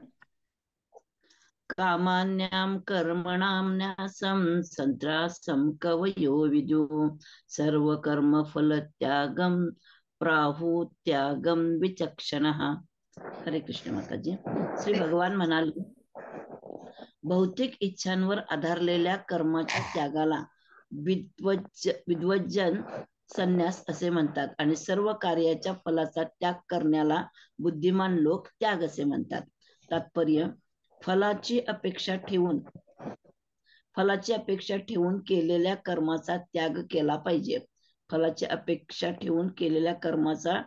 कामान्यां कर्मणां न्यासं संत्रासं कवयो विदु सर्व कर्म फल त्यागम प्राहु त्यागम विचक्षणः. हरे कृष्ण माताजी. श्री भगवान म्हणाले, भौतिक इच्छांवर आधारलेल्या कर्माच्या त्यागाला विद्वज्जन संन्यास असे म्हणतात आणि सर्व कार्याच्या फलाचा त्याग करण्याला बुद्धिमान लोक त्याग असे म्हणतात. तात्पर्य, फलाची अपेक्षा ठेवून केलेल्या कर्माचा त्याग केला पाहिजे. फलाची अपेक्षा ठेवून केलेल्या कर्माचा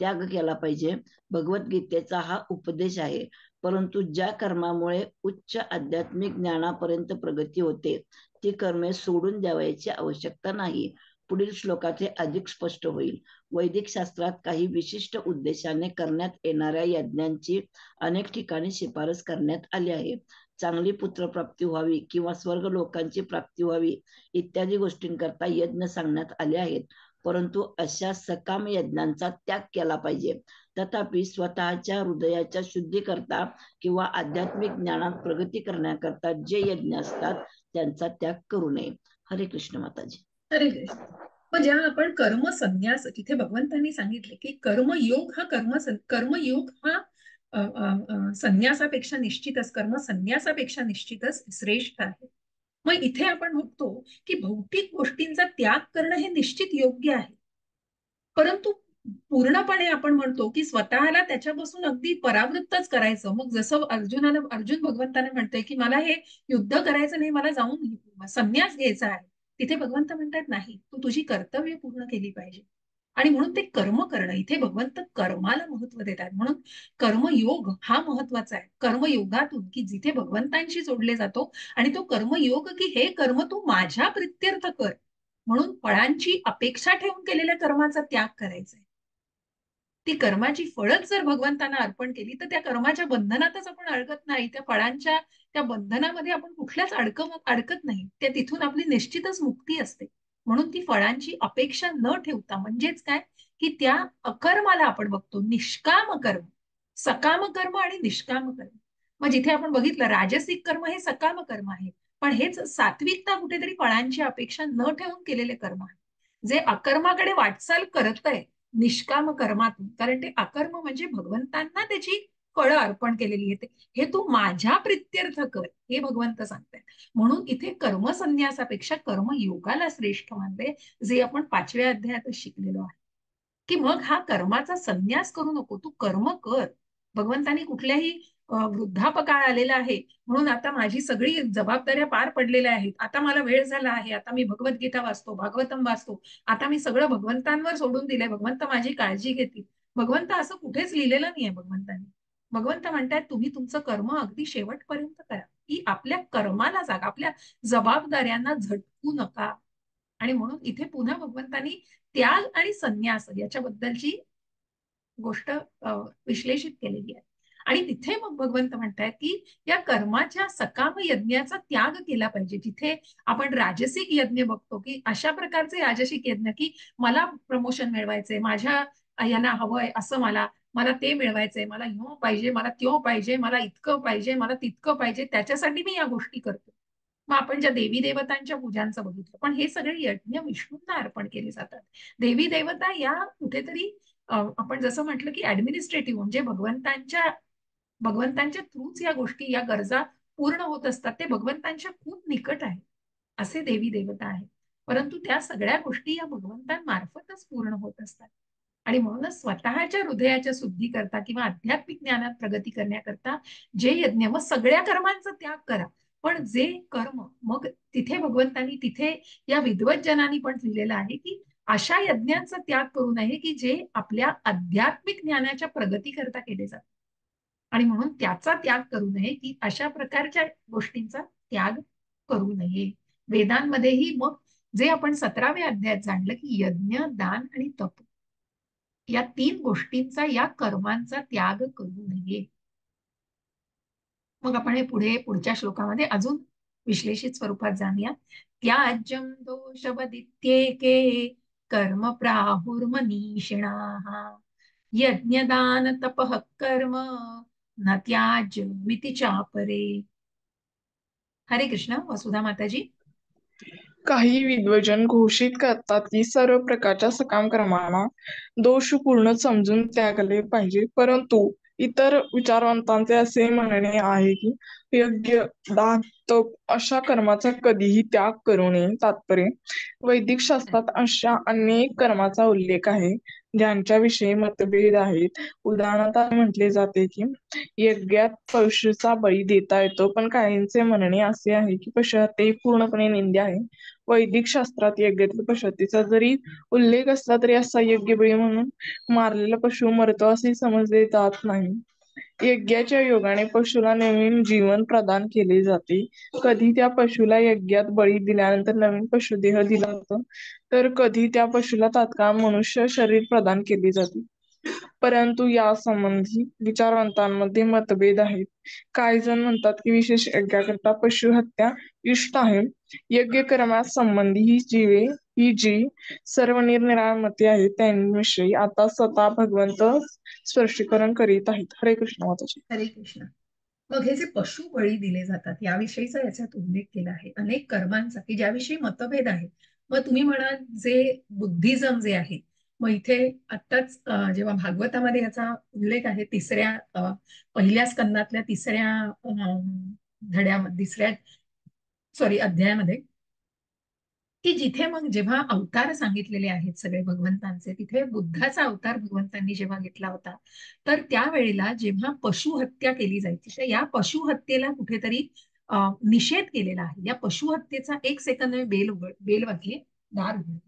त्याग केला पाहिजे. भगवद्गीतेचा हा उपदेश आहे. परंतु ज्या कर्मामुळे उच्च आध्यात्मिक ज्ञानापर्यंत प्रगती होते ती कर्मे सोडून द्यावयाची आवश्यकता नाही. पुढील श्लोकात हे अधिक स्पष्ट होईल. वैदिक शास्त्रात काही विशिष्ट उद्देशाने करण्यात येणाऱ्या यज्ञांची अनेक ठिकाणी शिफारस करण्यात आली आहे. चांगली पुत्रप्राप्ती व्हावी किंवा स्वर्ग लोकांची प्राप्ती व्हावी इत्यादी गोष्टींकरता यज्ञ सांगण्यात आले आहेत. परंतु अशा सकाम यज्ञांचा त्याग केला पाहिजे. तथापि स्वतःच्या हृदयाच्या शुद्धीकरता किंवा आध्यात्मिक ज्ञानात प्रगती करण्याकरता जे यज्ञ असतात त्यांचा त्याग करू नये. हरे कृष्ण माताजी. हरे कृष्ण. मग जेव्हा आपण कर्म संन्यास, तिथे भगवंतांनी सांगितले की कर्मयोग हा संन्यासापेक्षा निश्चितच, कर्म संन्यासापेक्षा निश्चितच श्रेष्ठ आहे. मग इथे आपण बघतो की भौतिक गोष्टींचा त्याग करणं हे निश्चित योग्य आहे, परंतु पूर्णपणे आपण म्हणतो की स्वतःला त्याच्यापासून अगदी परावृत्तच करायचं. मग जसं अर्जुन भगवंताने म्हणतोय की मला हे युद्ध करायचं नाही, मला जाऊन संन्यास घ्यायचा आहे. तिथे भगवंत म्हणतात नाही, तू तुझी कर्तव्य पूर्ण केली पाहिजे. आणि म्हणून ते कर्म करणं, इथे भगवंत कर्माला महत्व देतात. म्हणून कर्मयोग हा महत्वाचा आहे. कर्मयोगातून की जिथे भगवंतांशी जोडले जातो आणि तो कर्मयोग की हे कर्म तू माझ्या प्रित्यर्थ कर, म्हणून फळांची अपेक्षा ठेवून केलेल्या कर्माचा त्याग करायचा आहे. ती कर्माची फळच जर भगवंतांना अर्पण केली तर त्या कर्माच्या बंधनातच आपण अडकत नाही, त्या फळांच्या त्या बंधनामध्ये आपण कुठल्याच अडकत नाही. त्या तिथून आपली निश्चितच मुक्ती असते. म्हणून ती फळांची अपेक्षा न ठेवता, म्हणजेच काय की त्या अकर्माला आपण बघतो निष्काम कर्म, सकाम कर्म आणि निष्काम कर्म. मग जिथे आपण बघितलं राजसिक कर्म हे सकाम कर्म आहे, पण हेच सात्विकता कुठेतरी फळांची अपेक्षा न ठेवून केलेले कर्म आहे, जे अकर्माकडे वाटचाल करत आहे निष्काम कर्मातून. कारण ते अकर्म म्हणजे भगवंतांना त्याची फळं अर्पण केलेली आहेत, हे तू माझ्या प्रित्यर्थ कर हे भगवंत सांगतायत. म्हणून इथे कर्मसन्यासापेक्षा कर्मयोगाला श्रेष्ठ मानले, जे आपण 5व्या अध्यायातच शिकलेलो आहे की मग हा कर्माचा संन्यास करू नको, तू कर्म कर. भगवंतांनी कुठल्याही वृद्धापकाळ आलेला आहे म्हणून आता माझी सगळी जबाबदाऱ्या पार पडलेल्या आहेत, आता मला वेळ झाला आहे, आता मी भगवद्गीता वाचतो, भागवतम वाचतो, आता मी सगळं भगवंतांवर सोडून दिलंय, भगवंत माझी काळजी घेतील. भगवंत असं कुठेच लिहिलेलं नाहीये भगवंतांनी. भगवंत म्हणतात तुम्ही तुमचं कर्म अगदी शेवटपर्यंत करा, की आपल्या कर्माला जागा, आपल्या जबाबदाऱ्यांना झटकू नका. आणि म्हणून इथे पुन्हा भगवंतांनी त्याग आणि संन्यास याच्याबद्दलची गोष्ट विश्लेषित केलेली आहे. आणि तिथे मग भगवंत म्हणतायत की या कर्माच्या सकाम यज्ञाचा त्याग केला पाहिजे. जिथे आपण राजसिक यज्ञ बघतो की अशा प्रकारचे राजसिक यज्ञ की मला प्रमोशन मिळवायचंय, माझ्या यांना हवंय असं, मला ते मिळवायचंय, मला ह्यो पाहिजे, मला त्यो पाहिजे, मला इतकं पाहिजे, मला तितकं पाहिजे, त्याच्यासाठी मी या गोष्टी करतो. मग आपण ज्या देवी देवतांच्या पूजांचं बघितलं, पण हे सगळे यज्ञ विष्णूंना अर्पण केले जातात. देवी देवता या कुठेतरी आपण जसं म्हटलं की ऍडमिनिस्ट्रेटिव्ह म्हणजे भगवंतांच्या थ्रूच या गोष्टी, या गरजा पूर्ण होत असतात. ते भगवंतांच्या खूप निकट आहे असे देवी देवता आहेत, परंतु त्या सगळ्या गोष्टी या भगवंतांमार्फतच पूर्ण होत असतात. आणि म्हणूनच स्वतःच्या हृदयाच्या शुद्धीकरता किंवा आध्यात्मिक ज्ञानात प्रगती करण्याकरता जे यज्ञ, मग सगळ्या कर्मांचा त्याग करा, पण जे कर्म, मग तिथे भगवंतांनी, तिथे या विद्वज्जनांनी पण लिहिलेलं आहे की अशा यज्ञांचा त्याग करू नये की जे आपल्या आध्यात्मिक ज्ञानाच्या प्रगती करता केले जातात. आणि म्हणून त्याचा त्याग करू नये की अशा प्रकारच्या गोष्टींचा त्याग करू नये. वेदांमध्येही मग जे आपण 17व्या अध्यायात जाणलं की यज्ञ, दान आणि तप या 3 गोष्टींचा, या कर्मांचा त्याग करू नये. मग आपण हे पुढच्या श्लोकामध्ये अजून विश्लेषित स्वरूपात जाणूया. त्याज्यम दोषवदित्येके कर्म प्राहुर्मनीषिणाः यज्ञदान तपः कर्म न त्याज्यमिति चापरे. हरे कृष्ण. वसुधा माताजी. काही विद्वजन घोषित करतात की सर्व प्रकारच्या सकाम कर्मांना दोषपूर्ण समजून त्यागले पाहिजे, परंतु इतर विचारवंतांचे असे म्हणणे आहे की यज्ञ, दान, तप अशा कर्माचा कधीही त्याग करू नये. तात्पर्य: वैदिक शास्त्रात अशा अनेक कर्माचा उल्लेख आहे ज्यांच्याविषयी मतभेद आहेत. उदाहरणार्थ म्हटले जाते की यज्ञात पशूचा बळी देता येतो, पण काहींचे म्हणणे असे आहे की पशुहत्या ही पूर्णपणे निंद्य आहे. वैदिक शास्त्रात यज्ञातील पशुहत्येचा जरी उल्लेख असला तरी असा यज्ञ बळी म्हणून मारलेला पशु मरतो असे समजले जात नाही. यज्ञाच्या योगाने पशुला नवीन जीवन प्रदान केले जाते. कधी त्या पशुला यज्ञात बळी दिल्यानंतर नवीन पशुदेह दिला जातो, तर कधी त्या पशुला तात्काळ मनुष्य शरीर प्रदान केले जाते. परंतु यासंबंधी विचारवंतांमध्ये मतभेद आहेत. काही जण म्हणतात की विशेष यज्ञाकरता पशुहत्या इष्ट आहे. यज्ञ कर्मास संबंधी ही जी सर्व निरनिराळ्या मते आहेत त्यांविषयी आता स्वतः भगवंत स्पष्टीकरण करीत आहेत. हरे कृष्ण माताजी. हरे कृष्ण. मग हे जे पशु बळी दिले जातात याविषयीचा याच्यात उल्लेख केला आहे अनेक कर्मांचा की ज्याविषयी मतभेद आहे. मग तुम्ही म्हणाल जे बुद्धिझम जे आहे, मग इथे आत्ताच जेव्हा भागवतामध्ये याचा उल्लेख आहे पहिल्या स्कंदातल्या तिसऱ्या अध्यायामध्ये, की जिथे मग जेव्हा अवतार सांगितलेले आहेत सगळे भगवंतांचे, तिथे बुद्धाचा अवतार भगवंतांनी जेव्हा घेतला होता, तर त्यावेळेला जेव्हा पशुहत्या केली जायची, तर या पशुहत्येला कुठेतरी निषेध केलेला आहे. या पशुहत्येचा 1 सेकंद बेल वाजली, दार उघडलं.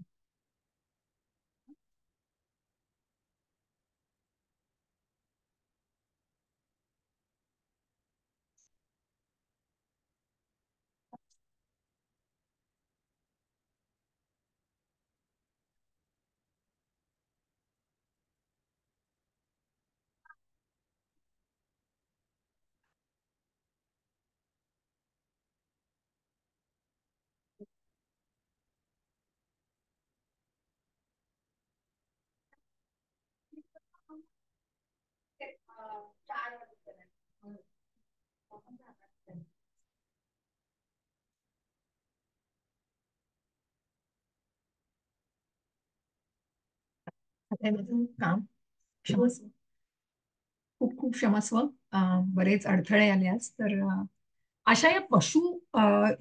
आता माझं काम, क्षमस्व, खूप खूप क्षमस्व. बरेच अडथळे आले आज. तर अशा या पशु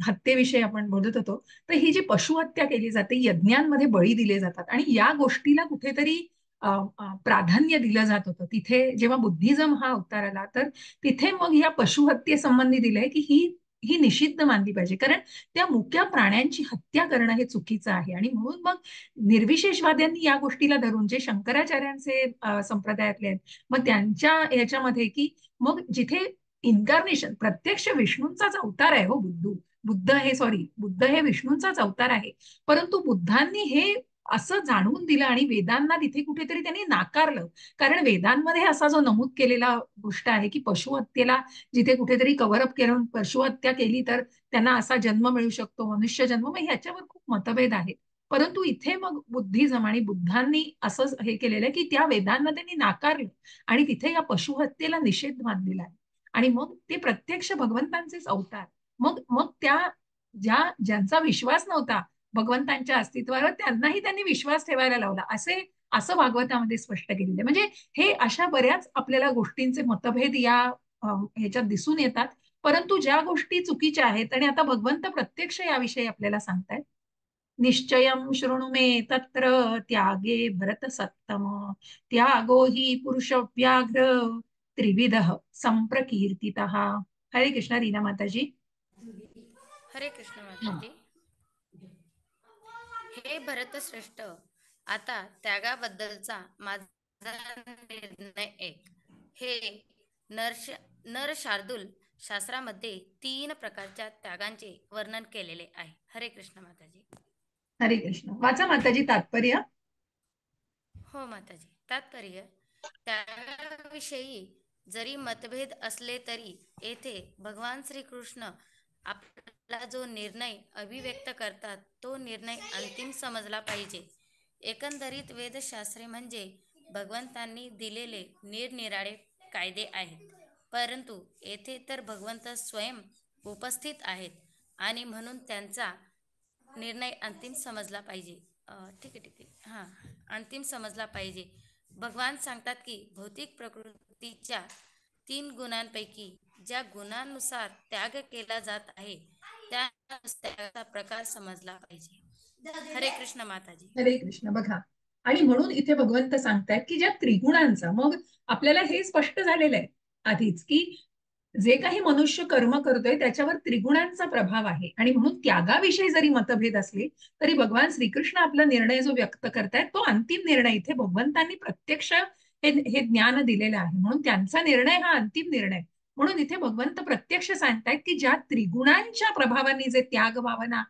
हत्येविषयी आपण बोलत होतो. तर ही जी पशुहत्या केली जाते, यज्ञांमध्ये बळी दिले जातात आणि या गोष्टीला कुठेतरी प्राधान्य दिलं जात होतं. तिथे जेव्हा बुद्धिझम हा अवतार आला, तर तिथे मग या पशुहत्येसंबंधी दिलंय की ही ही निषिद्ध मानली पाहिजे, कारण त्या मुक्या प्राण्यांची हत्या करणं हे चुकीचं आहे. आणि म्हणून मग निर्विशेषवाद्यांनी या गोष्टीला धरून, जे शंकराचार्यांचे संप्रदायातले आहेत, मग त्यांच्या ह्याच्यामध्ये की मग जिथे इन्कार्नेशन प्रत्यक्ष विष्णूंचाच अवतार आहे, हो बुद्ध हे विष्णूंचाच अवतार आहे, परंतु बुद्धांनी हे असं जाणवून दिलं आणि वेदांना तिथे कुठेतरी त्यांनी नाकारलं. कारण वेदांमध्ये असा जो नमूद केलेला गोष्ट आहे की पशुहत्येला जिथे कुठेतरी कव्हरअप करून पशुहत्या केली तर त्यांना असा जन्म मिळू शकतो, मनुष्य जन्म. मग ह्याच्यावर खूप मतभेद आहेत. परंतु इथे मग बुद्धिझम आणि बुद्धांनी असं हे केलेलं आहे की त्या वेदांना त्यांनी नाकारलं आणि तिथे या पशुहत्येला निषेध मानलेला आहे. आणि मग ते प्रत्यक्ष भगवंतांचेच अवतार. मग मग ज्यांचा विश्वास नव्हता भगवंतांच्या अस्तित्वावर, त्यांनाही त्यांनी विश्वास ठेवायला लावला, असं भागवतामध्ये स्पष्ट केलेलं आहे. म्हणजे हे अशा बऱ्याच आपल्याला गोष्टींचे मतभेद या ह्याच्यात दिसून येतात. परंतु ज्या गोष्टी चुकीच्या आहेत आणि आता भगवंत प्रत्यक्ष याविषयी आपल्याला सांगतायत, निश्चयं शृणु मे तत्र त्यागे भरत सत्तम, त्यागो हि पुरुष व्याघ्र त्रिविधः संप्रकीर्तितः. हरे कृष्ण. रीना माताजी. हरे कृष्ण माताजी. हे भरत श्रेष्ठ, आता त्यागाबद्दलचा माझा निर्णय ऐक. हे नर शार्दूल शास्त्रामध्ये 3 प्रकारच्या त्यागांचे वर्णन केलेले आहे. हरे कृष्ण माताजी. हरे कृष्ण. वाचा माताजी तात्पर्य. हो माताजी. तात्पर्य: त्यागाविषयी जरी मतभेद असले तरी येथे भगवान श्रीकृष्ण आपला जो निर्णय अभिव्यक्त करतात तो निर्णय अंतिम समजला पाहिजे. एकंदरीत वेदशास्त्रे म्हणजे भगवंतांनी दिलेले निरनिराळे कायदे आहेत, परंतु येथे तर भगवंत स्वयं उपस्थित आहेत आणि म्हणून त्यांचा निर्णय अंतिम समजला पाहिजे. ठीक आहे, ठीक आहे. हां, अंतिम समजला पाहिजे. भगवान सांगतात की भौतिक प्रकृतीच्या 3 गुणांपैकी ज्या गुणांनुसार त्याग केला जात आहे त्या त्याचा प्रकार समजला पाहिजे. हरे कृष्ण माताजी. हरे कृष्ण. बघा, आणि म्हणून इथे भगवंत सांगतायत की ज्या त्रिगुणांचा, मग आपल्याला हे स्पष्ट झालेलं आहे आधीच की जे काही मनुष्य कर्म करतोय त्याच्यावर त्रिगुणांचा प्रभाव आहे, आणि म्हणून त्यागाविषयी जरी मतभेद असले तरी भगवान श्रीकृष्ण आपला निर्णय जो व्यक्त करतायत तो अंतिम निर्णय इथे भगवंतांनी प्रत्यक्ष हे ज्ञान दिलेलं आहे, म्हणून त्यांचा निर्णय हा अंतिम निर्णय. म्हणून इथे भगवंत प्रत्यक्ष सांगतायत की ज्या त्रिगुणांच्या प्रभावाने जे त्याग भावना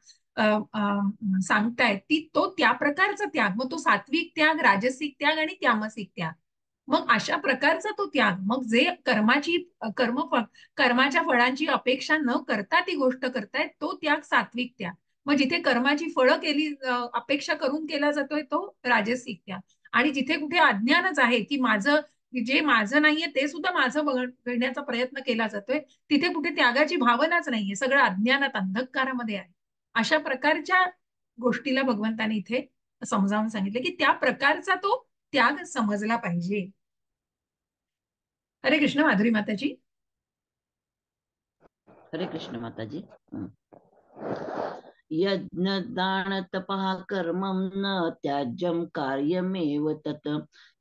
सांगतायत ती तो त्या प्रकारचा त्याग, मग तो सात्विक त्याग, राजसिक त्याग आणि तामसिक त्याग. मग अशा प्रकारचा तो त्याग, मग जे कर्माच्या फळांची अपेक्षा न करता ती गोष्ट करतायत तो त्याग सात्विक त्याग. मग जिथे कर्माची फळं अपेक्षा करून केला जातोय तो राजसिक त्याग. आणि जिथे कुठे अज्ञानच आहे की जे माझं नाहीये ते सुद्धा माझं बघण्याचा प्रयत्न केला जातोय, तिथे कुठे त्यागाची भावनाच नाहीये, सगळं अज्ञानात अंधकारामध्ये आहे. अशा प्रकारच्या गोष्टीला भगवंताने इथे समजावून सांगितलं की त्या प्रकारचा तो त्याग समजला पाहिजे. हरे कृष्ण. माधुरी माताजी. हरे कृष्ण माताजी. यज्ञ दान तपः कर्मं न त्याज्यं कार्यमेव तत्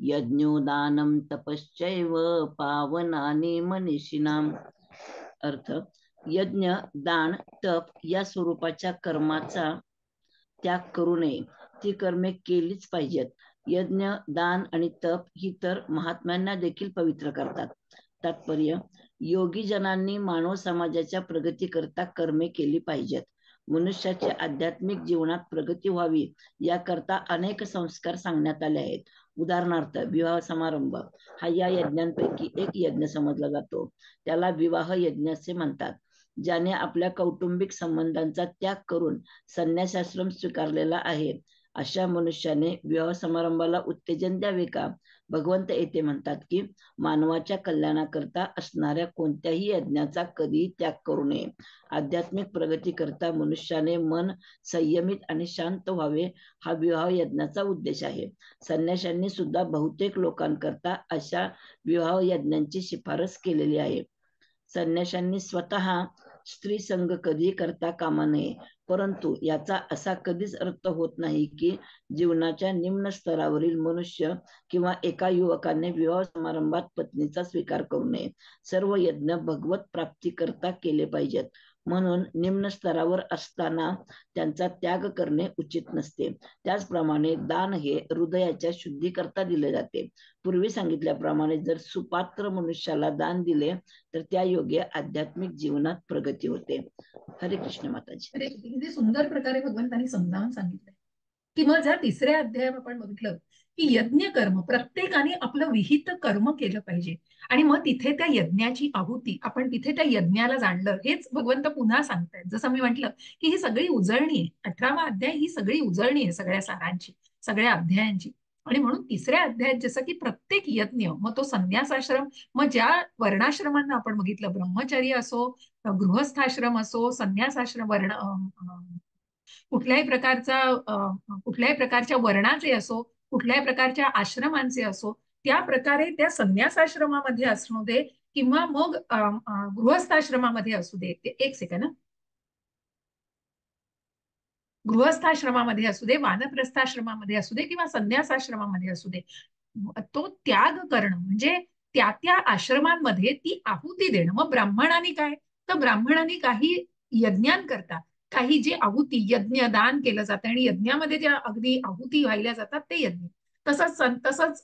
यज्ञोदानं तपश्चैव पावनानि मनीषिणाम्. अर्थ, यज्ञ, दान, तप या स्वरूपाच्या कर्माचा त्याग करू नये. ती कर्मे केलीच पाहिजेत. यज्ञ, दान आणि तप ही तर महात्म्यांना देखील पवित्र करतात. तात्पर्य, योगी जनांनी मानव समाजाच्या प्रगती करता कर्मे केली पाहिजेत. मनुष्याच्या आध्यात्मिक जीवनात प्रगती व्हावी याकरता अनेक संस्कार सांगण्यात आले आहेत. उदाहरणार्थ, विवाह समारंभ हा या यज्ञांपैकी एक यज्ञ समजला जातो. त्याला विवाह यज्ञ असे म्हणतात. ज्याने आपल्या कौटुंबिक संबंधांचा त्याग करून संन्यासाश्रम स्वीकारलेला आहे अशा मनुष्याने विवाह समारंभाला उत्तेजन द्यावे का? भगवंत येथे म्हणतात की मानवाच्या कल्याणाकरता असणाऱ्या कोणत्याही यज्ञाचा कधीही त्याग करू नये. आध्यात्मिक प्रगती करता मनुष्याने मन संयमित आणि शांत व्हावे हा विवाह यज्ञाचा उद्देश आहे. संन्याशांनी सुद्धा बहुतेक लोकांकरता अशा विवाह यज्ञांची शिफारस केलेली आहे. संन्याशांनी स्वतः स्त्री संग कधी करता कामा नये, परंतु याचा असा कधीच अर्थ होत नाही की जीवनाच्या निम्न स्तरावरील मनुष्य किंवा एका युवकाने विवाह समारंभात पत्नीचा स्वीकार करू नये. सर्व यज्ञ भगवत प्राप्ती करता केले पाहिजेत, म्हणून निम्न स्तरावर असताना त्यांचा त्याग करणे उचित नसते. त्याचप्रमाणे दान हे हृदयाच्या शुद्धीकरता दिले जाते. पूर्वी सांगितल्याप्रमाणे जर सुपात्र मनुष्याला दान दिले तर त्या योगे आध्यात्मिक जीवनात प्रगती होते. हरे कृष्ण माताजी. किती सुंदर प्रकारे भगवंतांनी समजावून सांगितलंय की मग जर तिसऱ्या अध्यायात आपण बघितलं की यज्ञ कर्म प्रत्येकाने आपलं विहित कर्म केलं पाहिजे, आणि मग तिथे त्या यज्ञाची आहुती, आपण तिथे त्या यज्ञाला जाणलं, हेच भगवंत पुन्हा सांगतायत. जसं मी म्हंटल की ही सगळी उजळणी आहे. 18वा अध्याय ही सगळी उजळणी आहे सगळ्या सारांची, सगळ्या अध्यायांची. आणि म्हणून तिसऱ्या अध्यायात जसं की प्रत्येक यज्ञ, मग तो संन्यासाश्रम, मग ज्या वर्णाश्रमांना आपण बघितलं, ब्रह्मचर्य असो, गृहस्थाश्रम असो, संन्यासाश्रम, कुठल्याही प्रकारच्या वर्णाचे असो, कुठल्याही प्रकारच्या आश्रमांचे असो, त्या प्रकारे त्या संन्यासाश्रमामध्ये असू दे किंवा मग गृहस्थाश्रमामध्ये असू दे, एक सेकंड, गृहस्थाश्रमामध्ये असू दे, वानप्रस्थाश्रमामध्ये असू दे किंवा संन्यासाश्रमामध्ये असू दे, तो त्याग करणं म्हणजे त्या आश्रमांमध्ये ती आहुती देणं. मग ब्राह्मणांनी काय, तर ब्राह्मणांनी काही यज्ञांकरता काही जे आहुती यज्ञ दान केलं जातं आणि यज्ञामध्ये ज्या अगदी आहुती वाहिल्या जातात ते यज्ञ. तसंच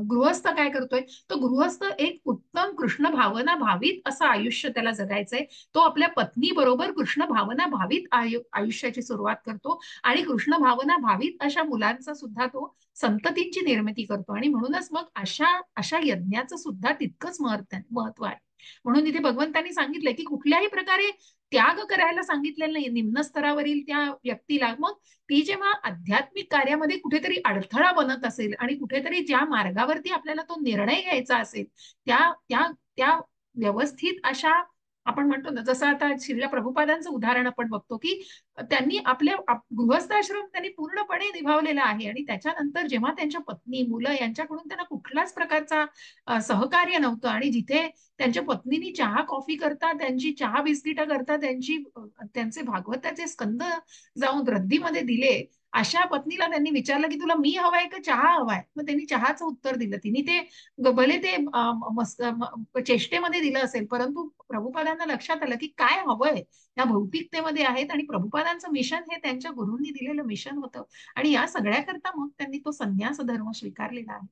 गृहस्थ काय करतोय, तो गृहस्थ एक उत्तम कृष्ण भावना भावित असं आयुष्य त्याला जगायचंय. तो आपल्या पत्नी बरोबर कृष्ण भावना भावित आयुष्याची सुरुवात करतो आणि कृष्ण भावना भावित अशा मुलांचा सुद्धा तो संततींची निर्मिती करतो. आणि म्हणूनच मग अशा यज्ञाचं सुद्धा तितकंच महत्व आहे. म्हणून इथे भगवंतांनी सांगितलंय की कुठल्याही प्रकारे त्याग करायला सांगितलेलं नाही निम्न स्तरावरील त्या व्यक्तीला. मग ती जेव्हा आध्यात्मिक कार्यामध्ये कुठेतरी अडथळा बनत असेल आणि कुठेतरी ज्या मार्गावरती आपल्याला तो निर्णय घ्यायचा असेल त्या त्या त्या व्यवस्थित अशा, आपण म्हणतो ना, जसं आता श्रील प्रभुपादांचं उदाहरण आपण बघतो की त्यांनी आपल्या गृहस्थाश्रम त्यांनी पूर्णपणे निभावलेला आहे आणि त्याच्यानंतर जेव्हा त्यांच्या पत्नी मुलं यांच्याकडून त्यांना कुठल्याच प्रकारचा सहकार्य नव्हतं आणि जिथे त्यांच्या पत्नीनी चहा कॉफी करता, त्यांची चहा बिस्किटं करता, त्यांचे भागवताचे स्कंद जाऊन रद्दीमध्ये दिले, अशा पत्नीला त्यांनी विचारलं की तुला मी हवाय का चहा हवाय. मग त्यांनी चहाचं उत्तर दिलं. तिने ते भले ते चेष्टेमध्ये दिलं असेल, परंतु प्रभुपादांना लक्षात आलं की काय हवंय या भौतिकतेमध्ये आहेत आणि प्रभुपादांचं मिशन हे त्यांच्या गुरूंनी दिलेलं मिशन होतं आणि या सगळ्याकरता मग त्यांनी तो संन्यास धर्म स्वीकारलेला आहे.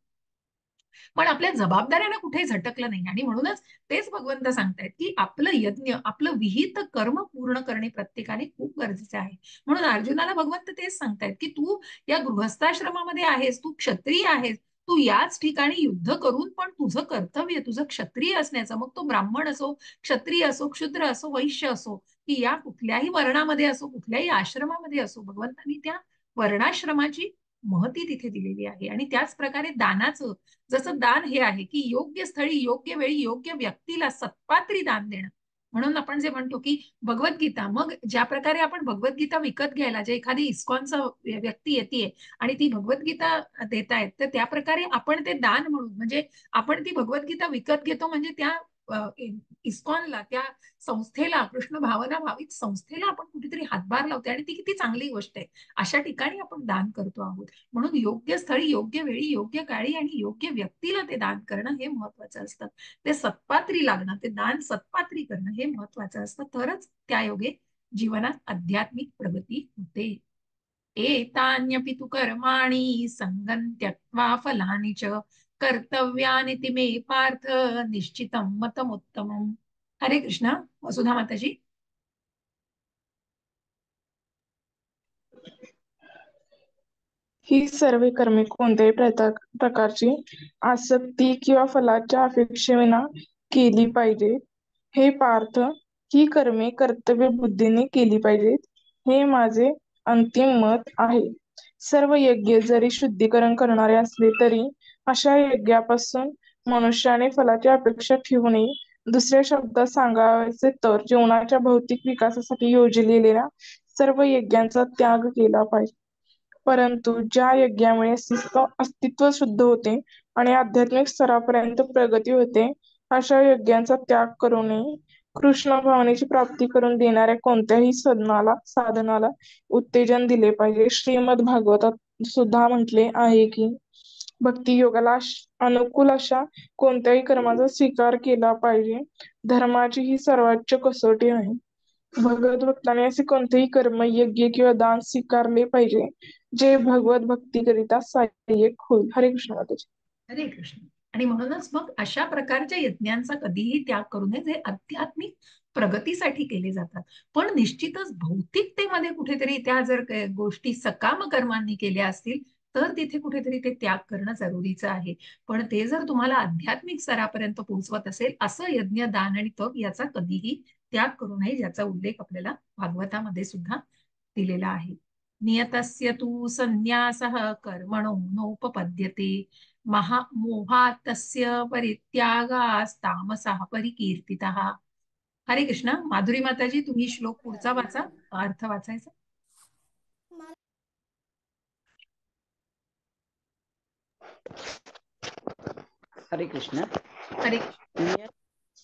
पण आपल्या जबाबदाऱ्यांना कुठे झटकलं नाही आणि म्हणूनच तेच भगवंत सांगतायत की आपलं यज्ञ, आपलं विहित कर्म पूर्ण करणे प्रत्येकाने खूप गरजेचे आहे. म्हणून अर्जुनाला भगवंत तेच सांगतायत की तू या गृहस्थाश्रमामध्ये आहेस, तू क्षत्रिय आहेस, तू याच ठिकाणी युद्ध करून पण तुझं कर्तव्य, तुझं क्षत्रिय असण्याचं, मग तो ब्राह्मण असो, क्षत्रिय असो, क्षुद्र असो, वैश्य असो, की या कुठल्याही वर्णामध्ये असो, कुठल्याही आश्रमामध्ये असो, भगवंतांनी त्या वर्णाश्रमाची महती तिथे दिलेली आहे. आणि त्याच प्रकारे दानाचं, जसं दान हे आहे की योग्य स्थळी, योग्य वेळी, योग्य व्यक्तीला सत्पात्री दान देणं. म्हणून आपण जे म्हणतो की भगवद्गीता, मग ज्या प्रकारे आपण भगवद्गीता विकत घ्यायला, जे एखादी इस्कॉनचा व्यक्ती येते आणि ती भगवद्गीता देतायत, तर त्या प्रकारे आपण ते दान म्हणून, म्हणजे आपण ती भगवद्गीता विकत घेतो, म्हणजे त्या इस्कॉनला, त्या संस्थेला, कृष्ण भावना भावित संस्थेला आपण कुठेतरी हातभार लावते आणि ती किती चांगली गोष्ट आहे. अशा ठिकाणी आपण दान करतो आहोत. म्हणून योग्य स्थळी, योग्य वेळी, योग्य काळी आणि योग्य व्यक्तीला ते दान करणं हे महत्वाचं असतं. ते सत्पात्री लागणं, ते दान सत्पात्री करणं हे महत्वाचं असतं. तरच त्या योगे जीवनात आध्यात्मिक प्रगती होते. एतान्यपि तु कर्माणि संगं त्यक्त्वा फलानि च कर्तव्यानि ति मे पार्थ निश्चितं मतमुत्तमम्. हरे कृष्ण. वसुधा माताजी. ही सर्व कर्मे कोणत्याही प्रकारची आसक्ती किंवा फलाच्या अपेक्षेविना केली पाहिजे. हे पार्थ, ही कर्मे कर्तव्य बुद्धीने केली पाहिजेत, हे माझे अंतिम मत आहे. सर्व यज्ञ जरी शुद्धीकरण करणारे असले तरी अशा यज्ञापासून मनुष्याने फलाची अपेक्षा ठेवू नये. दुसऱ्या शब्दात सांगायचे तर जीवनाच्या भौतिक विकासासाठी योजलेल्या सर्व यज्ञांचा त्याग केला पाहिजे. परंतु ज्या यज्ञामुळे अस्तित्व शुद्ध होते आणि आध्यात्मिक स्तरापर्यंत प्रगती होते, अशा यज्ञांचा त्याग करू नये. कृष्ण भावनेची प्राप्ती करून देणाऱ्या कोणत्याही साधनाला उत्तेजन दिले पाहिजे. श्रीमद भागवतात सुद्धा म्हटले आहे की भक्ती योगाला अनुकूल अशा कोणत्याही कर्माचा स्वीकार केला पाहिजे. धर्माची ही सर्वोच्च कसोटी आहे. भगवत भक्ताने असे कोणतेही कर्म, यज्ञ किंवा दान स्वीकारले पाहिजे जे भगवत भक्तीकरिता सहाय्यक होईल. हरे कृष्ण माताजी. हरे कृष्ण. आणि म्हणूनच मग अशा प्रकारच्या यज्ञांचा कधीही त्याग करू नये जे आध्यात्मिक प्रगतीसाठी केले जातात. पण निश्चितच भौतिकतेमध्ये कुठेतरी त्या जर गोष्टी सकाम कर्मांनी केल्या असतील तर तिथे कुठेतरी ते त्याग करणं जरुरीचं आहे. पण ते जर तुम्हाला आध्यात्मिक स्तरापर्यंत पोहोचवत असेल, असं यज्ञ, दान आणि तप याचा कधीही त्याग करू नये, ज्याचा उल्लेख आपल्याला भागवतामध्ये सुद्धा दिलेला आहे. नियतस्य तु संन्यासः कर्मणो नोपपद्यते मोहात् तस्य परित्यागास्तामसः परिकीर्तितः. हरे कृष्ण. माधुरी माताजी, तुम्ही श्लोक पुढचा वाचा, अर्थ वाचायचा. हरे कृष्ण. हरे कृष्ण.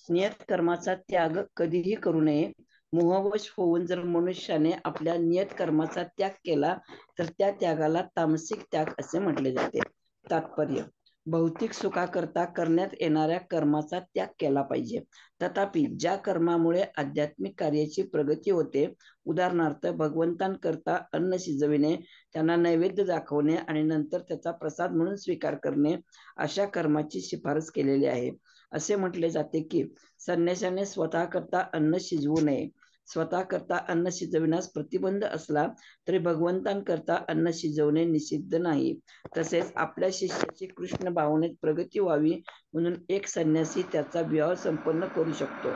नियत कर्माचा त्याग कधीही करू नये. मोहवश होऊन जर मनुष्याने आपल्या नियत कर्माचा त्याग केला तर त्या त्यागाला तामसिक त्याग असे म्हटले जाते. तात्पर्य: भौतिक सुखाकरता करण्यात येणाऱ्या कर्माचा त्याग केला पाहिजे. तथापि ज्या कर्मामुळे आध्यात्मिक कार्याची प्रगती होते, उदाहरणार्थ भगवंतांकरता अन्न शिजविणे, त्यांना नैवेद्य दाखवणे आणि नंतर त्याचा प्रसाद म्हणून स्वीकार करणे, अशा कर्माची शिफारस केलेली आहे. असे म्हटले जाते की संन्याशाने स्वतः करता अन्न शिजवू नये. स्वतः करता अन्न शिजविण्यास प्रतिबंध असला तरी भगवंतांकरता अन्न शिजवणे निषिद्ध नाही. तसेच आपल्या शिष्याची कृष्ण भावनेत प्रगती व्हावी म्हणून एक संन्यासी त्याचा विवाह संपन्न करू शकतो.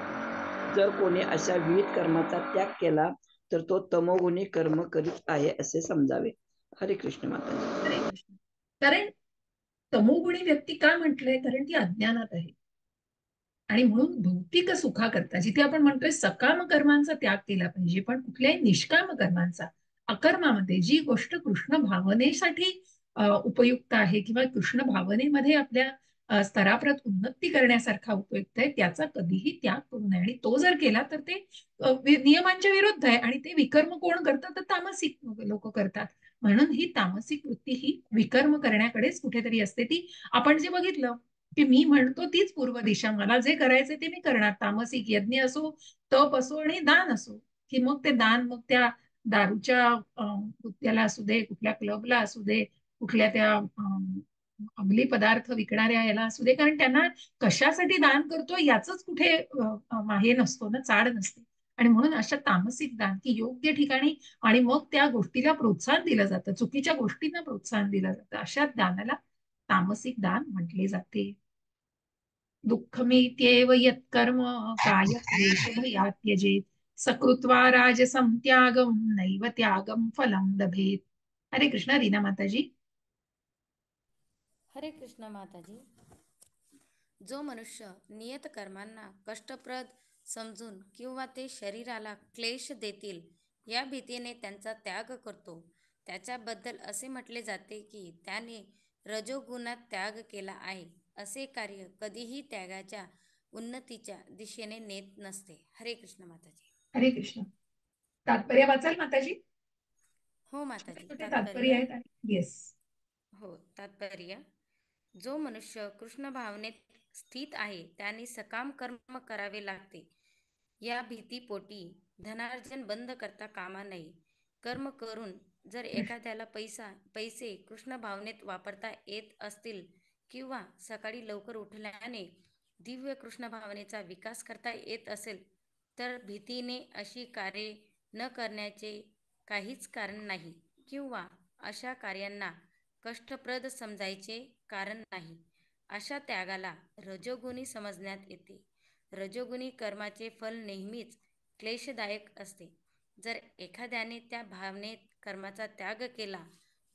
जर कोणी अशा विविध कर्माचा त्याग केला तर तो तमोगुणी कर्म करीत आहे असे समजावे. हरे कृष्ण माताजी. हरे कृष्ण. कारण तमोगुणी व्यक्ती का म्हटलंय, कारण ती अज्ञानात आहे. आणि म्हणून भौतिक सुखाकरता जिथे आपण म्हणतोय सकाम कर्मांचा त्याग केला पाहिजे, पण कुठल्याही निष्काम कर्मांचा, अकर्मामध्ये जी गोष्ट कृष्ण भावनेसाठी उपयुक्त आहे किंवा कृष्ण भावनेमध्ये आपल्या स्तराप्रत उन्नती करण्यासारखा उपयुक्त आहे, त्याचा कधीही त्याग करू नये. आणि तो जर केला तर ते नियमांच्या विरुद्ध आहे. आणि ते विकर्म कोण करतात, तर तामसिक लोक करतात. म्हणून ही तामसिक वृत्ती ही विकर्म करण्याकडेच कुठेतरी असते. ती आपण जे बघितलं की मी म्हणतो तीच पूर्व दिशा, मला जे करायचं ते मी करणार. तामसिक यज्ञ असो, तप असो आणि दान असो, की मग ते दान मग त्या दारूच्या त्याला असू दे, कुठल्या क्लबला असू दे, कुठल्या त्या अंमली पदार्थ विकणाऱ्या याला असू दे, कारण त्यांना कशासाठी दान करतो याच कुठे हे नसतो ना, चाड नसते. आणि म्हणून अशा तामसिक दान की योग्य ठिकाणी, आणि मग त्या गोष्टीला प्रोत्साहन दिलं जातं, चुकीच्या गोष्टींना प्रोत्साहन दिलं जातं, अशा दानाला तामसिक दान म्हटले जाते. दुःखमेत्येव यत्कर्म कायक्लेशभयात् त्यजेत् सकृत्वा राजसं त्यागं नैव त्यागं फलं लभेत. हरे कृष्ण. रीना माताजी. हरे कृष्ण माताजी. जो मनुष्य नियत कर्मांना कष्टप्रद समजून किंवा ते शरीराला क्लेश देतील या भीतीने त्यांचा त्याग करतो, त्याच्याबद्दल असे म्हटले जाते की त्याने रजोगुणात त्याग केला आहे. असे कार्य कधीही त्यागाच्या उन्नतीच्या दिशेने नेत नसते. हरे कृष्ण माताजी. हरे कृष्ण. तात्पर्य वाचाल माताजी. हो छोटे माताजी. छोटे तात्पर्य तात्पर्य. आहेत. आणि येस. हो तात्पर्य. जो मनुष्य कृष्ण भावनेत स्थित आहे त्याने सकाम कर्म करावे लागते. या भीतीपोटी धनार्जन बंद करता कामा नये. कर्म करून जर एखाद्याला पैसे कृष्ण भावनेत वापरता येत असतील किंवा सकाळी लवकर उठल्याने दिव्य कृष्ण भावनेचा विकास करता येत असेल तर भीतीने अशी कार्ये न करण्याचे काहीच कारण नाही किंवा अशा कार्यांना कष्टप्रद समजायचे कारण नाही. अशा त्यागाला रजोगुणी समजण्यात येते. रजोगुणी कर्माचे फल नेहमीच क्लेशदायक असते. जर एखाद्याने त्या भावनेत कर्माचा त्याग केला